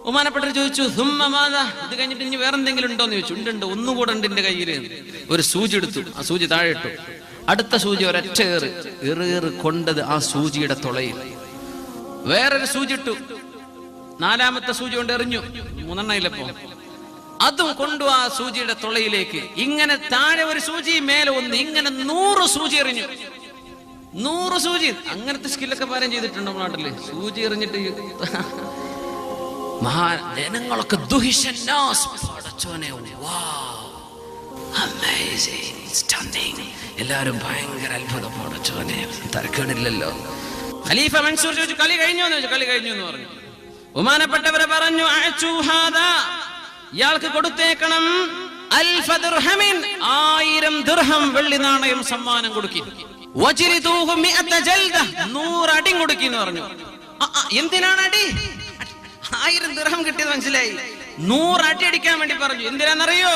ബഹുമാനപ്പെട്ടവർ ചോദിച്ചു, ഇത് കഴിഞ്ഞിട്ട് ഇനി വേറെന്തെങ്കിലും ഉണ്ടോന്ന് ചോദിച്ചു. ഉണ്ട്, ഒന്നുകൂടെ ഉണ്ട് എന്റെ കയ്യിൽ. ഒരു സൂചി എടുത്തു, ആ സൂചി താഴെ ഇട്ടു. അടുത്ത സൂചി ഒരൊറ്റ ഏറ് കൊണ്ടത് ആ സൂചിയുടെ തുളയിൽ. വേറൊരു സൂചി ഇട്ടു, 4ാമത്തെ സൂചി കൊണ്ട് എറിഞ്ഞു. 3 ഇല്ലപ്പോ. അതും കൊണ്ടു ആ സൂചിയുടെ തുളയിലേക്ക്. ഇങ്ങനെ താഴെ ഒരു സൂചി, മേലെ ഒന്ന്, ഇങ്ങനെ 100 സൂചി എറിഞ്ഞു. 100 സൂചി. അങ്ങനത്തെ സ്കില്ലൊക്കെ പാരം ചെയ്തിട്ടുണ്ട് നമ്മുടെ നാട്ടില്. സൂചി എറിഞ്ഞിട്ട് ജനങ്ങളൊക്കെ എല്ലാരും ഭയങ്കര അത്ഭുതം. പടച്ചോനെ, തരക്കേടില്ലല്ലോ. ഖലീഫ മൻസൂർ ചോദിച്ചു, കളി കഴിഞ്ഞോ എന്ന് ചോദിച്ചു. കളി കഴിഞ്ഞു എന്ന് പറഞ്ഞു. ബഹുമാനപ്പെട്ടവരെ പറഞ്ഞു, ഇയാൾക്ക് കൊടുത്തേക്കണം അൽഫ ദിർഹമിൻ 1000 ദിർഹം വെള്ളി നാണയം സമ്മാനം കൊടുക്കി. വജ്രിദൂഹു 100 ജൽദ 100 അടി കൊടുക്കി എന്ന് പറഞ്ഞു. എന്തിനാണ് അടി? 1000 ദിർഹം കിട്ടിയത് മനസ്സിലായി. 100 അടി അടിക്കാൻ വേണ്ടി പറഞ്ഞു. എന്തിനാണെന്നറിയോ?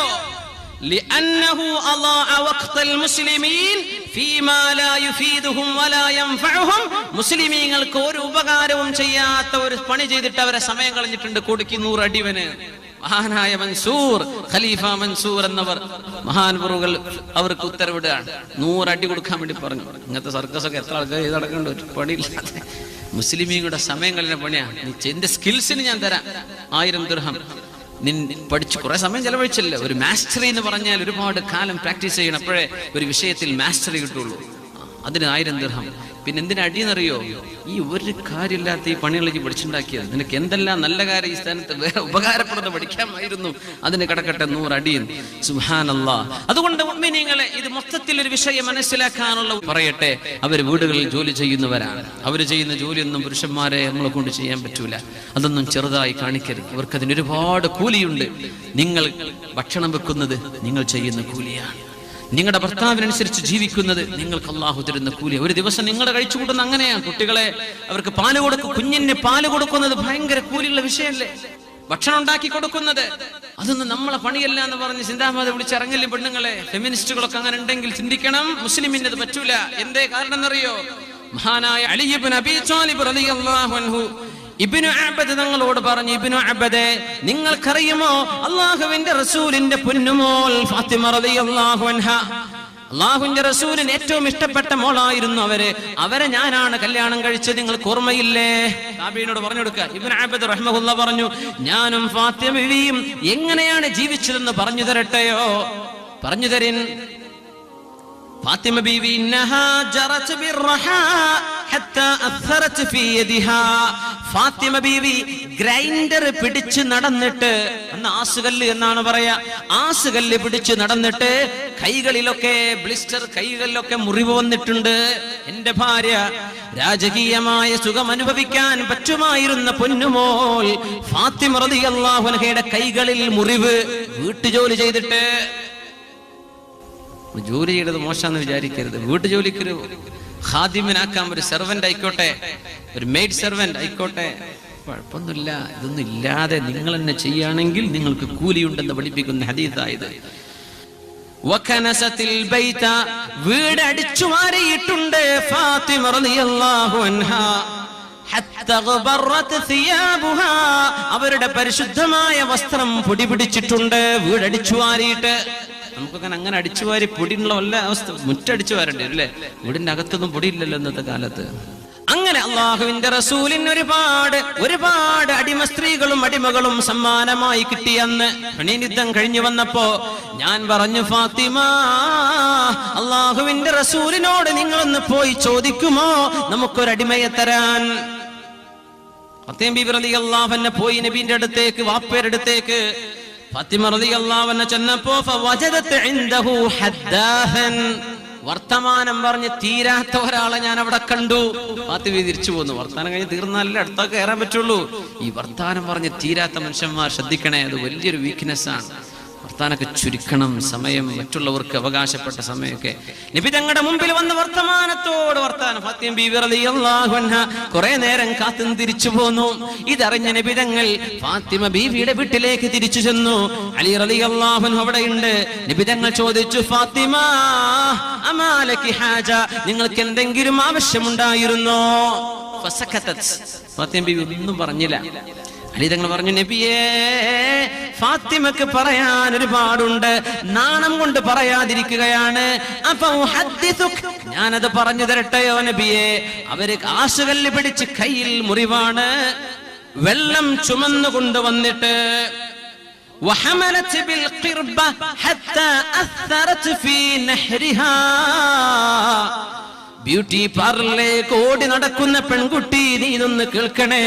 ലിഅന്നഹു അളാഅ വഖ്തൽ മുസ്ലിമീൻ ഫീമാ ലാ യുഫീദുഹും വലാ യൻഫഉഹും. മുസ്ലിമീങ്ങൾക്ക് ഒരു ഉപകാരവും ചെയ്യാത്ത ഒരു പണി ചെയ്തിട്ട് അവരെ സമയം കളഞ്ഞിട്ടുണ്ട്. കൊടുക്കി 100 അടിവന്. മഹാനായ മൻസൂർ, ഖലീഫ മൻസൂർ എന്നവർ മഹാൻപുറുകൾ അവർക്ക് ഉത്തരവിടുകയാണ്. 100 അടി കൊടുക്കാൻ വേണ്ടി പറഞ്ഞു. ഇങ്ങനത്തെ സർക്കസ് ഒക്കെ എത്ര ആൾക്കാർ ചെയ്ത് നടക്കേണ്ട ഒരു പണിയില്ലാതെ മുസ്ലിമീങ്ങളുടെ സമയം കളഞ്ഞ പണിയാണ്. നീ എന്റെ സ്കിൽസിന് ഞാൻ തരാം 1000 ദിർഹം. പഠിച്ചു കുറെ സമയം ചെലവഴിച്ചില്ല. ഒരു മാസ്റ്ററി എന്ന് പറഞ്ഞാൽ ഒരുപാട് കാലം പ്രാക്ടീസ് ചെയ്യണം, അപ്പോഴേ ഒരു വിഷയത്തിൽ മാസ്റ്ററി കിട്ടുള്ളൂ. അതിന് 1000 ദിർഹം. പിന്നെ എന്തിനാ അടിയെന്നറിയോ? ഈ ഒരു കാര്യമില്ലാത്ത ഈ പണികളേക്ക് പഠിച്ചുണ്ടാക്കിയത്. നിനക്ക് എന്തെല്ലാം നല്ല കാര്യം ഈ സ്ഥാനത്ത് വേറെ ഉപകാരപ്പെടുന്ന പഠിക്കാമായിരുന്നു. അതിന് കിടക്കട്ടെ 100 അടിയും. സുബ്ഹാനല്ലാഹ്. അതുകൊണ്ട് മുഅ്മിനീങ്ങളെ, ഇത് മൊത്തത്തിൽ ഒരു വിഷയം മനസ്സിലാക്കാനുള്ള പറയട്ടെ. അവർ വീടുകളിൽ ജോലി ചെയ്യുന്നവരാണ്. അവർ ചെയ്യുന്ന ജോലിയൊന്നും പുരുഷന്മാരെ നമ്മളെ കൊണ്ട് ചെയ്യാൻ പറ്റൂല. അതൊന്നും ചെറുതായി കാണിക്കരുത്. അവർക്കതിന് ഒരുപാട് കൂലിയുണ്ട്. നിങ്ങൾ ഭക്ഷണം വെക്കുന്നത് നിങ്ങൾ ചെയ്യുന്ന കൂലിയാണ്. നിങ്ങളുടെ ഭർത്താവിനനുസരിച്ച് ജീവിക്കുന്നത് നിങ്ങൾക്ക് അല്ലാഹു തരുന്ന കൂലി. ഒരു ദിവസം നിങ്ങളുടെ കഴിച്ചു കൂട്ടുന്ന അങ്ങനെയാണ്. കുട്ടികളെ അവർക്ക് പാല് കൊടുക്കും, കുഞ്ഞിന് പാല് കൊടുക്കുന്നത് ഭയങ്കര കൂലിയുള്ള വിഷയമല്ലേ? ഭക്ഷണം ഉണ്ടാക്കി കൊടുക്കുന്നത് അതൊന്നും നമ്മളെ പണിയല്ല എന്ന് പറഞ്ഞ് ചിന്താമത വിളിച്ചിറങ്ങില്ല പെണ്ണുങ്ങളെ. ഫെമിനിസ്റ്റുകളൊക്കെ അങ്ങനെ ഉണ്ടെങ്കിൽ ചിന്തിക്കണം. മുസ്ലിമിന് അത് പറ്റൂല. എന്തേ കാരണം എന്നറിയോ? മഹാനായ അലി ഇബ്നു അബീ ത്വാലിബ് റളിയല്ലാഹു അൻഹു ഇബ്നു അബ്ബദ് തങ്ങളോട് പറഞ്ഞു, ഇബ്നു അബ്ബദേ, നിങ്ങൾക്കറിയുമോ അല്ലാഹുവിന്റെ റസൂലിന്റെ പൊന്നുമോൾ ഫാത്തിമ റളിയല്ലാഹു അൻഹ, അല്ലാഹുവിന്റെ റസൂലിന് ഏറ്റവും ഇഷ്ടപ്പെട്ട മോളായിരുന്നു അവരെ ഞാനാണ് കല്യാണം കഴിച്ചത്. നിങ്ങൾക്ക് ഓർമ്മയില്ലേ? താബീനോട് പറഞ്ഞു കൊടുക്കുക. ഇബ്നു അബ്ബദ് റഹ്മഹുല്ലാഹ് പറഞ്ഞു, ഞാനും ഫാത്തിമ ബീവിയും എങ്ങനെയാണ് ജീവിച്ചതെന്ന് പറഞ്ഞു തരട്ടെയോ? പറഞ്ഞു തരിൻ. ഫാത്തിമ ബീവി ഇന്നഹാ ജറത് ബിർറഹാ ഹത്താ അഥറത് ഫീ യദിഹാ. ഫാത്തിമ ബീവി ഗ്രൈൻഡർ പിടിച്ച് നടന്നിട്ട്, അന്ന് ആസുകല്ല് എന്നാണ് പറയാ, ആസുകല്ല് പിടിച്ച് നടന്നിട്ട് കൈകളിലൊക്കെ ബ്ലിസ്റ്റർ, കൈകളിലൊക്കെ മുറിവ് വന്നിട്ടുണ്ട്. എന്റെ ഭാര്യ രാജകീയമായ സുഖം അനുഭവിക്കാൻ പറ്റുമായിരുന്ന പൊന്നുമോൾ ഫാത്തിമ റളിയല്ലാഹു അൻഹയുടെ കൈകളിൽ മുറിവ്. വീട്ടുജോലി ചെയ്തിട്ട്. ജോലി ചെയ്തത് മോശമെന്ന് വിചാരിക്കരുത്. വീട്ടുജോലിക്കൊരു ഖാദിമിനാക്കാം, ഒരു സെർവന്റ് ആയിക്കോട്ടെ, ഒരു മെയ്ഡ് സെർവന്റ് ആയിക്കോട്ടെ, കുഴപ്പമൊന്നുമില്ല. ഇതൊന്നും ഇല്ലാതെ നിങ്ങൾ തന്നെ ചെയ്യുകയാണെങ്കിൽ നിങ്ങൾക്ക് കൂലിയുണ്ടെന്ന് പഠിപ്പിക്കുന്ന ഹദീസായത്. വകനസത്തിൽ ബൈത, വീട് അടിച്ചു മാറിയിട്ടുണ്ട് ഫാത്തിമ റളിയല്ലാഹു അൻഹാ. ഹത്താ ഗബറത് സിയാബുഹാ, അവരുടെ പരിശുദ്ധമായ വസ്ത്രം പൊടി പിടിച്ചിട്ടുണ്ട് വീടടിച്ചു വാരിയിട്ട്. നമുക്കൊക്കെ അങ്ങനെ അടിച്ചുവാരി പൊടിയുള്ള വല്ല അവസ്ഥ, മുറ്റടിച്ചു വാരണ്ടേ അല്ലേ? വീടിന്റെ അകത്തൊന്നും പൊടിയില്ലല്ലോ ഇന്നത്തെ കാലത്ത്. അങ്ങനെ അള്ളാഹുവിന്റെ റസൂലിന് ഒരുപാട് അടിമ സ്ത്രീകളും അടിമകളും സമ്മാനമായി കിട്ടിയെന്ന് യുദ്ധം കഴിഞ്ഞു വന്നപ്പോ ഞാൻ പറഞ്ഞു, ഫാത്തിമ, അള്ളാഹുവിന്റെ റസൂലിനോട് നിങ്ങളൊന്ന് പോയി ചോദിക്കുമോ നമുക്കൊരടിമയെ തരാൻ? ഫാത്തിമ ബീബി റളിയല്ലാഹു അൻഹ പോയി നബിന്റെ അടുത്തേക്ക്, വാപ്പയുടെ അടുത്തേക്ക്. ഫാത്തിമ റളിയല്ലാഹു അൻഹ ചെന്നപ്പോ ഫവജദത് ഇൻദഹു ഹദ്ദാഹൻ, വർത്തമാനം പറഞ്ഞ് തീരാത്ത ഒരാളെ ഞാൻ അവിടെ കണ്ടു. ഫാത്തിമ തിരിച്ചു പോന്നു. വർത്താനം കഴിഞ്ഞ് തീർന്നാലല്ലേ അടുത്തൊക്കെ കയറാൻ പറ്റുള്ളൂ. ഈ വർത്താനം പറഞ്ഞ് തീരാത്ത മനുഷ്യന്മാർ ശ്രദ്ധിക്കണേ, അത് വലിയൊരു വീക്ക്നെസ് ആണ്. വർത്താനൊക്കെ ചുരുക്കണം, സമയം മറ്റുള്ളവർക്ക് അവകാശപ്പെട്ട സമയമൊക്കെ. നബി തങ്ങളുടെ മുമ്പിൽ വന്ന് വർത്തമാനത്തോട് വർത്താനം. ഫാത്തിമ ബീവി റളിയല്ലാഹു അൻഹ കുറെ നേരം കാത്തു തിരിച്ചു പോന്നു. ഇതറിഞ്ഞ നബി തങ്ങൾ ഫാത്തിമ ബീവിയുടെ വീട്ടിലേക്ക് തിരിച്ചു ചെന്നു. അലി റളിയല്ലാഹു അൻഹു അവിടെയുണ്ട്. നബി തങ്ങൾ ചോദിച്ചു, ഫാത്തിമ, അമാലകി ഹാജ, നിങ്ങൾക്ക് എന്തെങ്കിലും ആവശ്യമുണ്ടായിരുന്നോ? ഫസകതത്, ഫാത്തിമ ബീവി ഒന്നും പറഞ്ഞില്ല. അലി തങ്ങൾ പറഞ്ഞു, നബിയേ, ഫാത്തിമക്ക് പറയാൻ ഒരുപാടുണ്ട്, നാണം കൊണ്ട് പറയാതിരിക്കുകയാണ്. അപ്പൊ ഞാനത് പറഞ്ഞു തരട്ടെയോ നബിയേ? അവര് ആശുകല്ല് പിടിച്ച് കയ്യിൽ മുറിവാണ്, വെള്ളം ചുമന്നു കൊണ്ടുവന്നിട്ട് ബ്യൂട്ടി പാർലറിലേക്ക് ഓടി നടക്കുന്ന പെൺകുട്ടി, നീ ഇതൊന്ന് കേൾക്കണേ.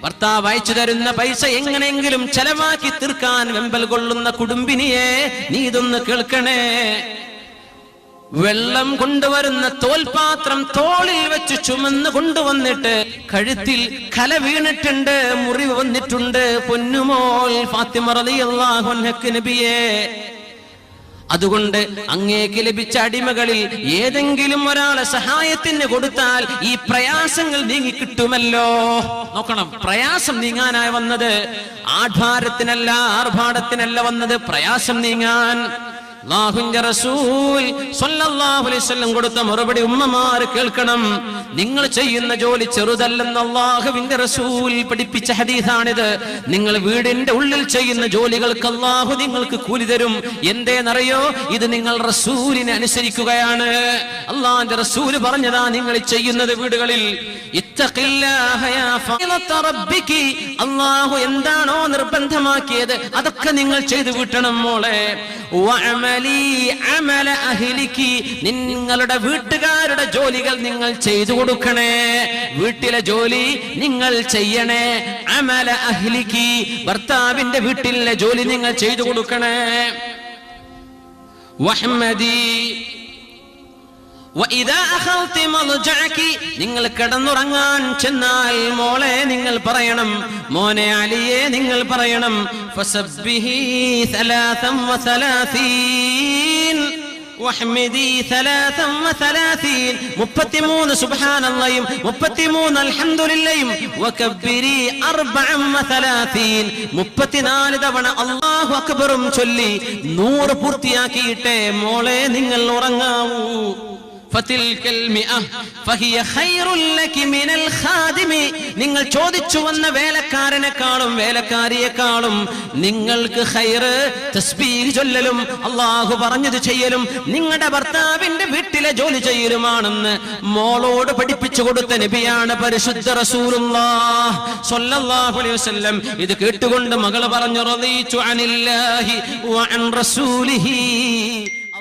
ഭർത്താവ് അയച്ചു തരുന്ന പൈസ എങ്ങനെയെങ്കിലും ചെലവാക്കി തീർക്കാൻ വെമ്പൽ കൊള്ളുന്ന കുടുംബിനിയെ, നീ ഇതൊന്ന് കേൾക്കണേ. വെള്ളം കൊണ്ടുവരുന്ന തോൽപാത്രം തോളിൽ വെച്ച് ചുമന്ന് കൊണ്ടുവന്നിട്ട് കഴുത്തിൽ കല വീണിട്ടുണ്ട്, മുറിവ് വന്നിട്ടുണ്ട്. പൊന്നുമോൾ ഫാത്തിമ റളിയല്ലാഹു അൻഹക്ക് നബിയേ, അതുകൊണ്ട് അങ്ങേക്ക് ലഭിച്ച അടിമകളിൽ ഏതെങ്കിലും ഒരാളെ സഹായത്തിന് കൊടുത്താൽ ഈ പ്രയാസങ്ങൾ നീങ്ങി കിട്ടുമല്ലോ. നോക്കണം, പ്രയാസം നീങ്ങാനായി വന്നത് ആഡ്ഭാരത്തിനല്ല, ആർഭാടത്തിനല്ല വന്നത്, പ്രയാസം നീങ്ങാൻ. അല്ലാഹുവിന്റെ റസൂൽ സ്വല്ലല്ലാഹു അലൈഹി വസല്ലം കൊടുത്ത മറുപടി ഉമ്മമാർ കേൾക്കണം. നിങ്ങൾ ചെയ്യുന്ന ജോലി ചെറുതല്ലെന്ന് അല്ലാഹുവിന്റെ റസൂൽ പഠിപ്പിച്ച ഹദീസാണിത്. നിങ്ങൾ വീടിന്റെ ഉള്ളിൽ ചെയ്യുന്ന ജോലികൾക്ക് അല്ലാഹു നിങ്ങൾക്ക് കൂലി തരും. എന്തേന്നറിയോ? ഇത് നിങ്ങൾ റസൂലിനെ അനുസരിക്കുകയാണ്. അല്ലാഹുവിന്റെ റസൂൽ പറഞ്ഞതാ നിങ്ങൾ ചെയ്യുന്നത് വീടുകളിൽ. ഇത്തഖില്ലാഹ യാ ഫാത്തിമത റബ്ബികി, അല്ലാഹു എന്താണോ നിർബന്ധമാക്കിയത് അതൊക്കെ നിങ്ങൾ ചെയ്തു വിട്ടണം മോളെ. നിങ്ങളുടെ വീട്ടുകാരുടെ ജോലികൾ നിങ്ങൾ ചെയ്തു കൊടുക്കണേ, വീട്ടിലെ ജോലി നിങ്ങൾ ചെയ്യണേ. അമല അഹ്ലിക്കി, ഭർത്താവിന്റെ വീട്ടിലെ ജോലി നിങ്ങൾ ചെയ്തു കൊടുക്കണേ. വഹ്മദി നിങ്ങൾ കിടന്നുറങ്ങാൻ ചെന്നാൽ മോളെ നിങ്ങൾ പറയണം, മോനെ അലിയെ നിങ്ങൾ പറയണം, 33 സുബ്ഹാനല്ലാഹും 33 അൽഹംദുലില്ലാഹും വകബ്ബിരി 34 തവണ അല്ലാഹു അക്ബറും ചൊല്ലി 100 പൂർത്തിയാക്കിയിട്ടേ മോളെ നിങ്ങൾ ഉറങ്ങാവൂ. നിങ്ങൾ ചോദിച്ചു വന്ന വേലക്കാരനെക്കാളും വേലക്കാരിയെക്കാളും നിങ്ങൾക്ക് ഖൈറ് തസ്ബീഹ് ചൊല്ലലും അല്ലാഹു പറഞ്ഞത് ചെയ്യലും നിങ്ങളുടെ ഭർത്താവിന്റെ വീട്ടിലെ ജോലി ചെയ്യലുമാണെന്ന് മോളോട് പഠിപ്പിച്ചു കൊടുത്ത നബിയാണ് പരിശുദ്ധ റസൂലുള്ളാഹ് സ്വല്ലല്ലാഹു അലൈഹി വസല്ലം. ഇത് കേട്ടുകൊണ്ട് മകൾ പറഞ്ഞു, റളീതു അനില്ലാഹി വഅൻ റസൂലിഹി,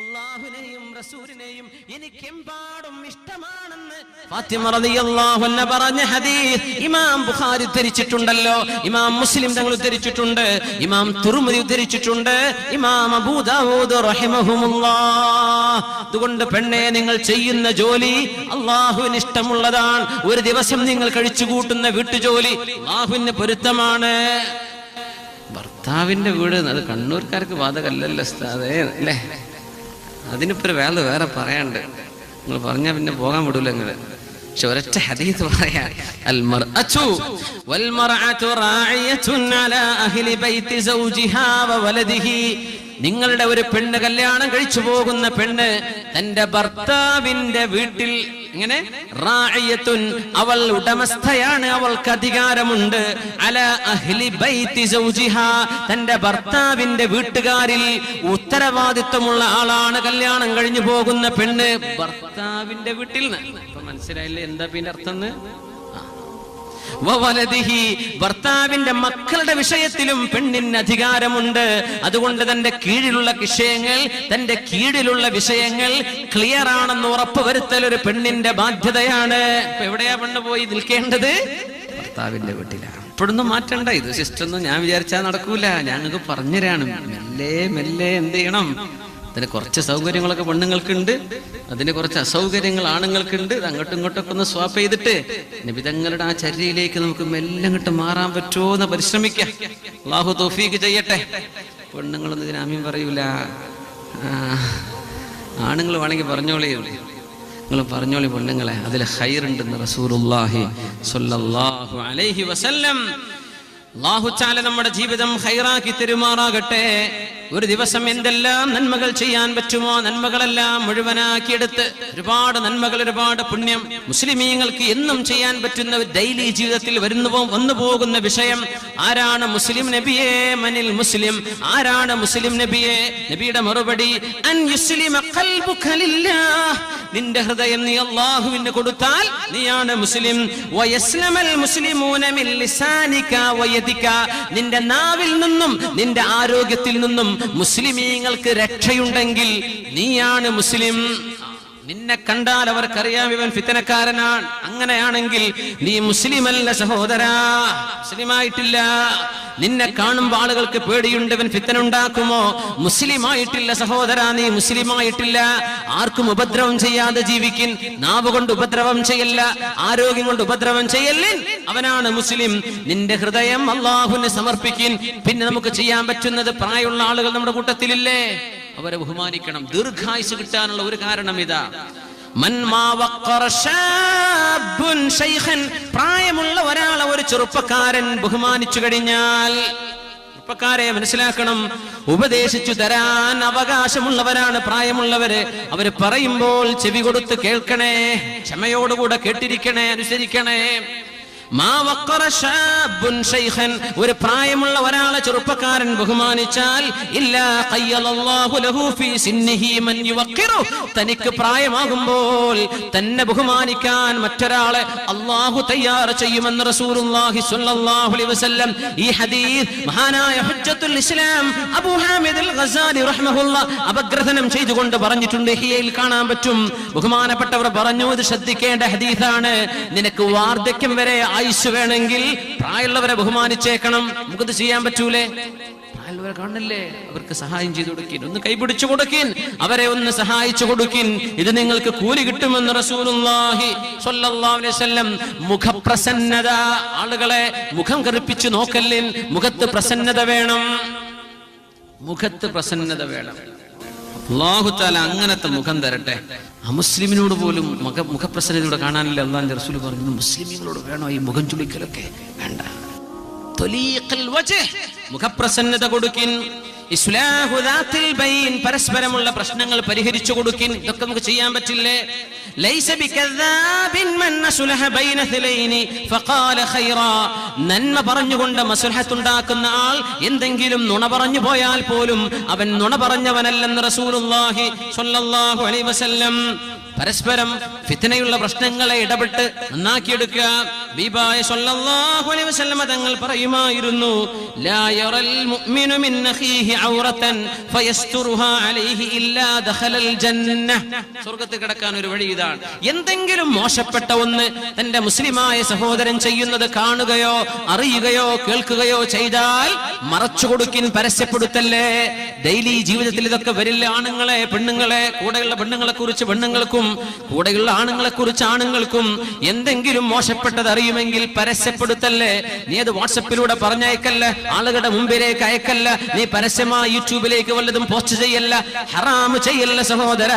അല്ലാഹുവിനെയും റസൂലിനെയും എനിക്കെമ്പാടും ഇഷ്ടമാണെന്ന് ഫാത്തിമ റളിയല്ലാഹു അൻഹ പറഞ്ഞ ഹദീസ് ഇമാം ബുഖാരി ഉദ്ധരിച്ചിട്ടുണ്ടല്ലോ, ഇമാം മുസ്ലിം തങ്ങൾ ഉദ്ധരിച്ചിട്ടുണ്ട്, ഇമാം തുർമുദി ഉദ്ധരിച്ചിട്ടുണ്ട്, ഇമാം അബൂ ദാവൂദ് റഹിമഹുമുല്ലാഹ്. അതുകൊണ്ട് പെണ്ണെ, നിങ്ങൾ ചെയ്യുന്ന ജോലി അല്ലാഹുവിന് ഇഷ്ടമുള്ളതാണ്. ഒരു ദിവസം നിങ്ങൾ കഴിച്ചു കൂട്ടുന്ന വീട്ടുജോലി അല്ലാഹുവിന് പൊരുത്തമാണ്. ഭർത്താവിന്റെ വീട് അത് കണ്ണൂർക്കാർക്ക് ബാധകല്ലല്ലോ ഉസ്താദേ, അല്ലേ? അതിനിപ്പോ വേല വേറെ പറയാണ്ട്, നിങ്ങൾ പറഞ്ഞാൽ പിന്നെ പോകാൻ വിടൂല നിങ്ങള്. പക്ഷെ ഒരൊറ്റ ഹദീസ് പറയാ, അൽ മർഅതു വൽ മർഅതു റാഇയത്തുൻ അലാ അഹ്ലി ബൈതി സൗജിഹാ വ വലദിഹി. നിങ്ങളുടെ ഒരു പെണ്ണ്, കല്യാണം കഴിച്ചു പോകുന്ന പെണ്ണ് തന്റെ ഭർത്താവിന്റെ വീട്ടിൽ ഇങ്ങനെ റാഇയത്തുൻ, അവൾ ഉടമസ്ഥയാണ്, അവൾക്ക് അധികാരമുണ്ട്. അലാ അഹ്ലി ബൈതി സൗജിഹാ, തന്റെ ഭർത്താവിന്റെ വീട്ടുകാരിൽ ഉത്തരവാദിത്വമുള്ള ആളാണ് കല്യാണം കഴിഞ്ഞു പോകുന്ന പെണ്ണ് ഭർത്താവിന്റെ വീട്ടിൽ നിന്ന്. ഇപ്പൊ മനസ്സിലായില്ലേ എന്താ പിന്നെ അർത്ഥം? ഭർത്താവിന്റെ മക്കളുടെ വിഷയത്തിലും പെണ്ണിന് അധികാരമുണ്ട്. അതുകൊണ്ട് തന്റെ കീഴിലുള്ള വിഷയങ്ങൾ ക്ലിയർ ആണെന്ന് ഉറപ്പുവരുത്തൽ ഒരു പെണ്ണിന്റെ ബാധ്യതയാണ്. ഇപ്പൊ എവിടെയാ പെണ്ണ് പോയി നിൽക്കേണ്ടത്? ഭർത്താവിന്റെ വീട്ടിലാണ്. ഇപ്പോഴൊന്നും മാറ്റണ്ട, ഇത് സിസ്റ്റൊന്നും ഞാൻ വിചാരിച്ചാൽ നടക്കൂല. ഞങ്ങൾക്ക് പറഞ്ഞുതരാണ്, മെല്ലെ മെല്ലെ എന്ത് ചെയ്യണം. അതിന് കുറച്ച് സൗകര്യങ്ങളൊക്കെ പെണ്ണുങ്ങൾക്കുണ്ട്, അതിന് കുറച്ച് അസൗകര്യങ്ങൾ ആണുങ്ങൾക്കുണ്ട്. ഇത് അങ്ങോട്ടും ഇങ്ങോട്ടൊക്കെ ഒന്ന് സ്വാപ്പ് ചെയ്തിട്ട് നബിതങ്ങളുടെ ആ ചര്യയിലേക്ക് നമുക്ക് മെല്ലെ അങ്ങോട്ട് മാറാൻ പറ്റുമോ എന്ന് പരിശ്രമിക്കാം. അല്ലാഹു തൗഫീഖ് ചെയ്യട്ടെ. പെണ്ണുങ്ങളൊന്നും ഇതിന് ആമീൻ പറയൂല, ആണുങ്ങൾ വേണമെങ്കിൽ പറഞ്ഞോളി, നിങ്ങൾ പറഞ്ഞോളി പെണ്ണുങ്ങളെ, അതിൽ ഖൈറുണ്ടെന്ന് റസൂലുള്ളാഹി സ്വല്ലല്ലാഹു അലൈഹി വസല്ലം. അല്ലാഹു തആല നമ്മുടെ ജീവിതം ഖൈറാക്കി തരുമാറാകട്ടെ. ഒരു ദിവസം എന്തെല്ലാം നന്മകൾ ചെയ്യാൻ പറ്റുമോ നന്മകളെല്ലാം മുഴുവനാക്കിയെടുത്ത് ഒരുപാട് നന്മകൾ, ഒരുപാട് പുണ്യം മുസ്ലിമീങ്ങൾക്ക് എന്നും ചെയ്യാൻ പറ്റുന്ന ഡെയിലി ജീവിതത്തിൽ വന്നു പോകുന്ന വിഷയം, ആരാണ് മുസ്ലിം നബിയെ? മനിൽ മുസ്ലിം, ആരാണ് മുസ്ലിം നബിയെ? നബിയുടെ മറുപടി, അൻ യുസ്ലിമ ഖൽബുക ലില്ലാഹ്, നിന്റെ ഹൃദയം നീ അല്ലാഹുവിന് കൊടുത്താൽ നീയാണ് മുസ്ലിം. വയസ്ലമൽ മുസ്ലിമൂന മിൻ ലിസാനിക വയദിക, നിന്റെ നാവിൽ നിന്നും നിന്റെ ആരോഗ്യത്തിൽ നിന്നും മുസ്ലിമീങ്ങൾക്ക് രക്ഷയുണ്ടെങ്കിൽ നീയാണ് മുസ്ലിം. നിന്നെ കണ്ടാൽ അവർക്കറിയാം ഇവൻ ഫിത്തനക്കാരനാണ്. അങ്ങനെയാണെങ്കിൽ നീ മുസ്ലിമല്ല സഹോദരാ, മുസ്ലിമായിട്ടില്ല. നിന്നെ കാണുമ്പോൾ ആളുകൾക്ക് പേടിയുണ്ട്, ഇവൻ ഫിത്തന ഉണ്ടാക്കുമോ? മുസ്ലിമായിട്ടില്ല സഹോദരാ, നീ മുസ്ലിമായിട്ടില്ല. ആർക്കും ഉപദ്രവം ചെയ്യാതെ ജീവിക്കിൻ, നാവ് കൊണ്ട് ഉപദ്രവം ചെയ്യല്ല, ആരോഗ്യം കൊണ്ട് ഉപദ്രവം ചെയ്യല്ലിൻ, അവനാണ് മുസ്ലിം. നിന്റെ ഹൃദയം അള്ളാഹുവിന് സമർപ്പിക്കിൻ. പിന്നെ നമുക്ക് ചെയ്യാൻ പറ്റുന്നത്, പ്രായമുള്ള ആളുകൾ നമ്മുടെ കൂട്ടത്തിലില്ലേ, അവരെ ബഹുമാനിക്കണം. ദീർഘായുസ് കിട്ടാനുള്ള ഒരു കാരണം ഇതാ, പ്രായമുള്ള ഒരാളെ ഒരു ചെറുപ്പക്കാരൻ ബഹുമാനിച്ചു കഴിഞ്ഞാൽ, ചെറുപ്പക്കാരെ മനസ്സിലാക്കണം, ഉപദേശിച്ചു തരാൻ അവകാശമുള്ളവരാണ് പ്രായമുള്ളവര്. അവര് പറയുമ്പോൾ ചെവി കൊടുത്ത് കേൾക്കണേ, ക്ഷമയോടുകൂടെ കേട്ടിരിക്കണേ, അനുസരിക്കണേ. ഒരു പ്രായമുള്ള ഒരാളെ ചെറുപ്പക്കാരൻ ബഹുമാനിച്ചാൽ തനിക്ക് പ്രായമാകുമ്പോൾ തന്നെ ബഹുമാനിക്കാൻ മറ്റൊരാളെ അള്ളാഹു തയ്യാർ ചെയ്യുമെന്ന് റസൂലുള്ളാഹി സ്വല്ലല്ലാഹു അലൈഹി വസല്ലം ഈ ഹദീസ് മഹാനായ ഹുജ്ജത്തുൽ ഇസ്ലാം അബൂ ഹാമിദ് അൽ ഗസാലി റഹ്മഹുല്ലാഹ് അപഗ്രഥനം ചെയ്തുകൊണ്ട് പറഞ്ഞിട്ടുണ്ട്. ഹിയയിൽ കാണാൻ പറ്റും. ബഹുമാനപ്പെട്ടവർ പറഞ്ഞു, ഇത് ശ്രദ്ധിക്കേണ്ട ഹദീസാണ്. നിനക്ക് വാർദ്ധക്യം വരെ ആയുസ് വേണമെങ്കിൽ പ്രായമുള്ളവരെ ബഹുമാനിച്ചേക്കണം. നമുക്കത് ചെയ്യാൻ പറ്റൂലേ? പ്രായമുള്ളവരെ കാണില്ലേ, അവർക്ക് സഹായം ചെയ്തു കൊടുക്കിൻ, ഒന്ന് കൈപിടിച്ചു കൊടുക്കിൻ, അവരെ ഒന്ന് സഹായിച്ചു കൊടുക്കിൻ. ഇത് നിങ്ങൾക്ക് കൂലി കിട്ടുമെന്ന് റസൂലുള്ളാഹി സ്വല്ലല്ലാഹു അലൈഹി വസല്ലം. മുഖപ്രസന്നത, ആളുകളെ മുഖം കറുപ്പിച്ചു നോക്കല്ലിൻ, മുഖത്ത് പ്രസന്നത വേണം, മുഖത്ത് പ്രസന്നത വേണം. അല്ലാഹു തആല അങ്ങനത്തെ മുഖം തരട്ടെ. അമുസ്ലിമിനോട് പോലും മുഖപ്രസന്നതയോടെ കാണാനില്ല. അല്ലാഹുവിന്റെ റസൂൽ പറഞ്ഞു, മുസ്ലിമീങ്ങളോട് വേണോ ഈ മുഖം ചുളിക്കലൊക്കെ? വേണ്ട. മുഖപ്രസന്നത കൊടുക്കിൻ. ഇസ്ലാഹു ദാത്തിൽ ബൈൻ, പരസ്പരമുള്ള പ്രശ്നങ്ങൾ പരിഹരിച്ചു കൊടുക്കിൻ. ഇതൊക്കെ നമുക്ക് ചെയ്യാൻ പറ്റില്ലേ? ലൈസ ബികദാബിൻ മൻ അസ്ലഹ ബൈന ഥലൈനി ഫഖാല ഖൈറാ. നന്മ പറഞ്ഞുകൊണ്ട് മസ്ലഹത്ത് ഉണ്ടാക്കുന്ന ആൾ എന്തെങ്കിലും നുണ പറഞ്ഞു പോയാൽ പോലും അവൻ നുണ പറഞ്ഞവനല്ലെന്ന് റസൂലുള്ളാഹി സ്വല്ലല്ലാഹു അലൈഹി വസല്ലം. പരസ്പരം ഫിത്നയുള്ള പ്രശ്നങ്ങളെ ഇടപെട്ട് നന്നാക്കിയെടുക്കുക. ബീബായ സ്വല്ലല്ലാഹു അലൈഹി വസല്ലം തങ്ങൾ പറയുമായിരുന്നു, ലാ യറൽ മുഅ്മിനു മിൻ അഖീഹി ഔറതൻ ഫയസ്തുറുഹാ അലൈഹി ഇല്ലാ ദഖലൽ ജന്ന. സ്വർഗ്ഗത്തിൽ കടക്കാൻ ഒരു വഴി ഇതാണ്. എന്തെങ്കിലും മോശപ്പെട്ട ഒന്ന് തന്റെ മുസ്ലിമായ സഹോദരൻ ചെയ്യുന്നത് കാണുകയോ അറിയുകയോ കേൾക്കുകയോ ചെയ്താൽ മറച്ചു കൊടുക്കിൻ, പരസ്യപ്പെടുത്തല്ലേ. ഡെയിലി ജീവിതത്തിൽ ഇതൊക്കെ വരില്ല. ആണുങ്ങളെ പെണ്ണുങ്ങളെ, കൂടെയുള്ള പെണ്ണുങ്ങളെ കുറിച്ച് പെണ്ണുങ്ങൾക്കും കൂടെയുള്ള ആണുങ്ങളെ കുറിച്ച് ആണുങ്ങൾക്കും എന്തെങ്കിലും മോശപ്പെട്ടത് അറിയുമെങ്കിൽ പരസ്യപ്പെടുത്തല്ലേ. നീ അത് വാട്സപ്പിലൂടെ പറഞ്ഞയക്കല്ല, ആളുകളുടെ മുമ്പിലേക്ക് അയക്കല്ല, നീ പരസ്യമായി യൂട്യൂബിലേക്ക് വല്ലതും പോസ്റ്റ് ചെയ്യല്ല, ഹറാം ചെയ്യല്ല സഹോദര.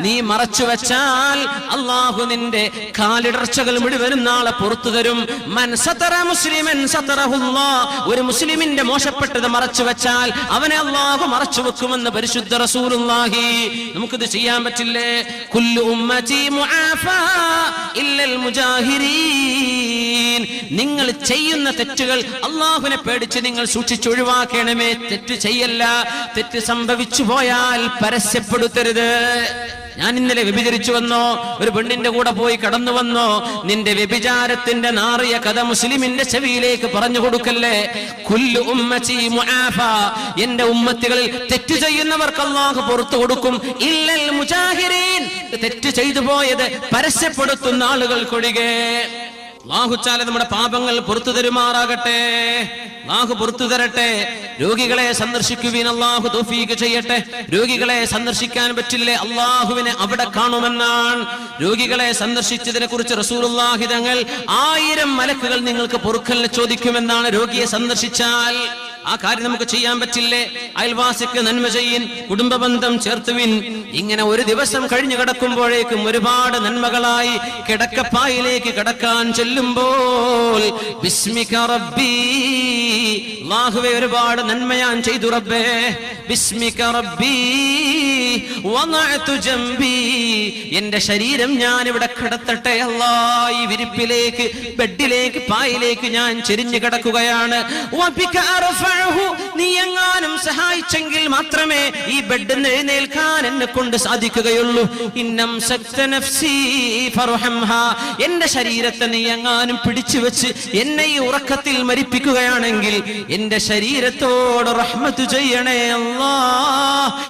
നീ മറച്ചു വെച്ചാൽ അള്ളാഹു നിന്റെ കാലിടർച്ചകൾ മുഴുവനും നാളെ പുറത്തു തരും. മൻ സതറ മുസ്ലിമൻ സതറഹുല്ലാഹ്. ഒരു മുസ്ലിമിന്റെ മോശപ്പെട്ടത് മറച്ചു വെച്ചാൽ അവനെ അള്ളാഹു മറച്ചു വെക്കുമെന്ന് പരിശുദ്ധ റസൂലുള്ളാഹി. നമുക്കിത് ചെയ്യാൻ പറ്റില്ലേ? കുല്ലു ഉമ്മതി മുആഫാ ഇല്ലൽ മുജാഹിരീൻ. നിങ്ങൾ ചെയ്യുന്ന തെറ്റുകൾ അള്ളാഹുവിനെ പേടിച്ച് നിങ്ങൾ സൂക്ഷിച്ചൊഴിവാക്കണമേ. തെറ്റ് ചെയ്യല്ല. തെറ്റ് സംഭവിച്ചു പോയാൽ പരസ്യപ്പെടുത്തരുത്. ഞാൻ ഇന്നലെ വ്യഭിചരിച്ചു വന്നോ, ഒരു പെണ്ണിന്റെ കൂടെ പോയി കടന്നു വന്നോ, നിന്റെ വ്യഭിചാരത്തിന്റെ നാറിയ കഥ മുസ്ലിമിന്റെ ചെവിയിലേക്ക് പറഞ്ഞു കൊടുക്കല്ലേ. കുല്ലു ഉമ്മതി മുആഫാ. എന്റെ ഉമ്മത്തികളിൽ തെറ്റ് ചെയ്യുന്നവർക്ക് അല്ലാഹു പുറത്തു കൊടുക്കും. ഇല്ലൽ മുജാഹിരീൻ. തെറ്റ് ചെയ്തു പോയത് പരസ്യപ്പെടുത്തുന്ന ആളുകൾക്കൊഴികെ. അല്ലാഹു തആല നമ്മുടെ പാപങ്ങൾ പുറത്തു തരുമാറാകട്ടെ. അല്ലാഹു പുറത്തു തരട്ടെ. രോഗികളെ സന്ദർശിക്കുവിൻ, അല്ലാഹു തൗഫീഖ് ചെയ്യട്ടെ. രോഗികളെ സന്ദർശിക്കാൻ പറ്റില്ലേ? അല്ലാഹുവിനെ അവിടെ കാണുമെന്നാണ്. രോഗികളെ സന്ദർശിച്ചതിനെ കുറിച്ച് റസൂലുള്ളാഹി തങ്ങൾ 1000 മലക്കുകൾ നിങ്ങൾക്ക് പൊറുക്കലിനെ ചോദിക്കുമെന്നാണ്. രോഗിയെ സന്ദർശിച്ചാൽ ആ കാര്യം നമുക്ക് ചെയ്യാൻ പറ്റില്ലേ? അയൽവാസിക്ക് നന്മ ചെയ്യിൻ, കുടുംബ ബന്ധം ചേർത്തുവിൻ. ഇങ്ങനെ ഒരു ദിവസം കഴിഞ്ഞു കിടക്കുമ്പോഴേക്കും ഒരുപാട് നന്മകളായി കിടക്കപ്പായിലേക്ക് കിടക്കാൻ ചെല്ലുമ്പോൾ ബിസ്മിക റബ്ബി, അല്ലാഹുവേ ഒരുപാട് നന്മ ഞാൻ ചെയ്തു റബ്ബേ. ബിസ്മിക റബ്ബി വദഅതു ജംബി. എന്റെ ശരീരം ഞാൻ ഇവിടെ കിടത്തട്ടെ അല്ലാഹ്. ഈ വിരിപ്പിലേക്ക്, ബെഡിലേക്ക്, പായിലേക്ക് ഞാൻ ചെരിഞ്ഞു കിടക്കുകയാണ്. വബിക അർഫ. നീ എങ്ങാനും സഹായിച്ചെങ്കിൽ മാത്രമേ ഈ ബെഡിൽ നിന്ന് എഴുന്നേൽക്കാൻ എന്നെ കൊണ്ട് സാധിക്കുകയുള്ളൂ. ഇന്നം സക്ത നഫ്സി ഫർഹംഹാ. എന്റെ ശരീരത്തെ നീ എങ്ങാനും പിടിച്ചു വെച്ച് എന്നെ ഈ ഉറക്കത്തിൽ മരിപ്പിക്കുകയാണെങ്കിൽ എന്റെ ശരീരത്തോട് റഹ്മത്ത് ചെയ്യണേ അല്ലാഹ്.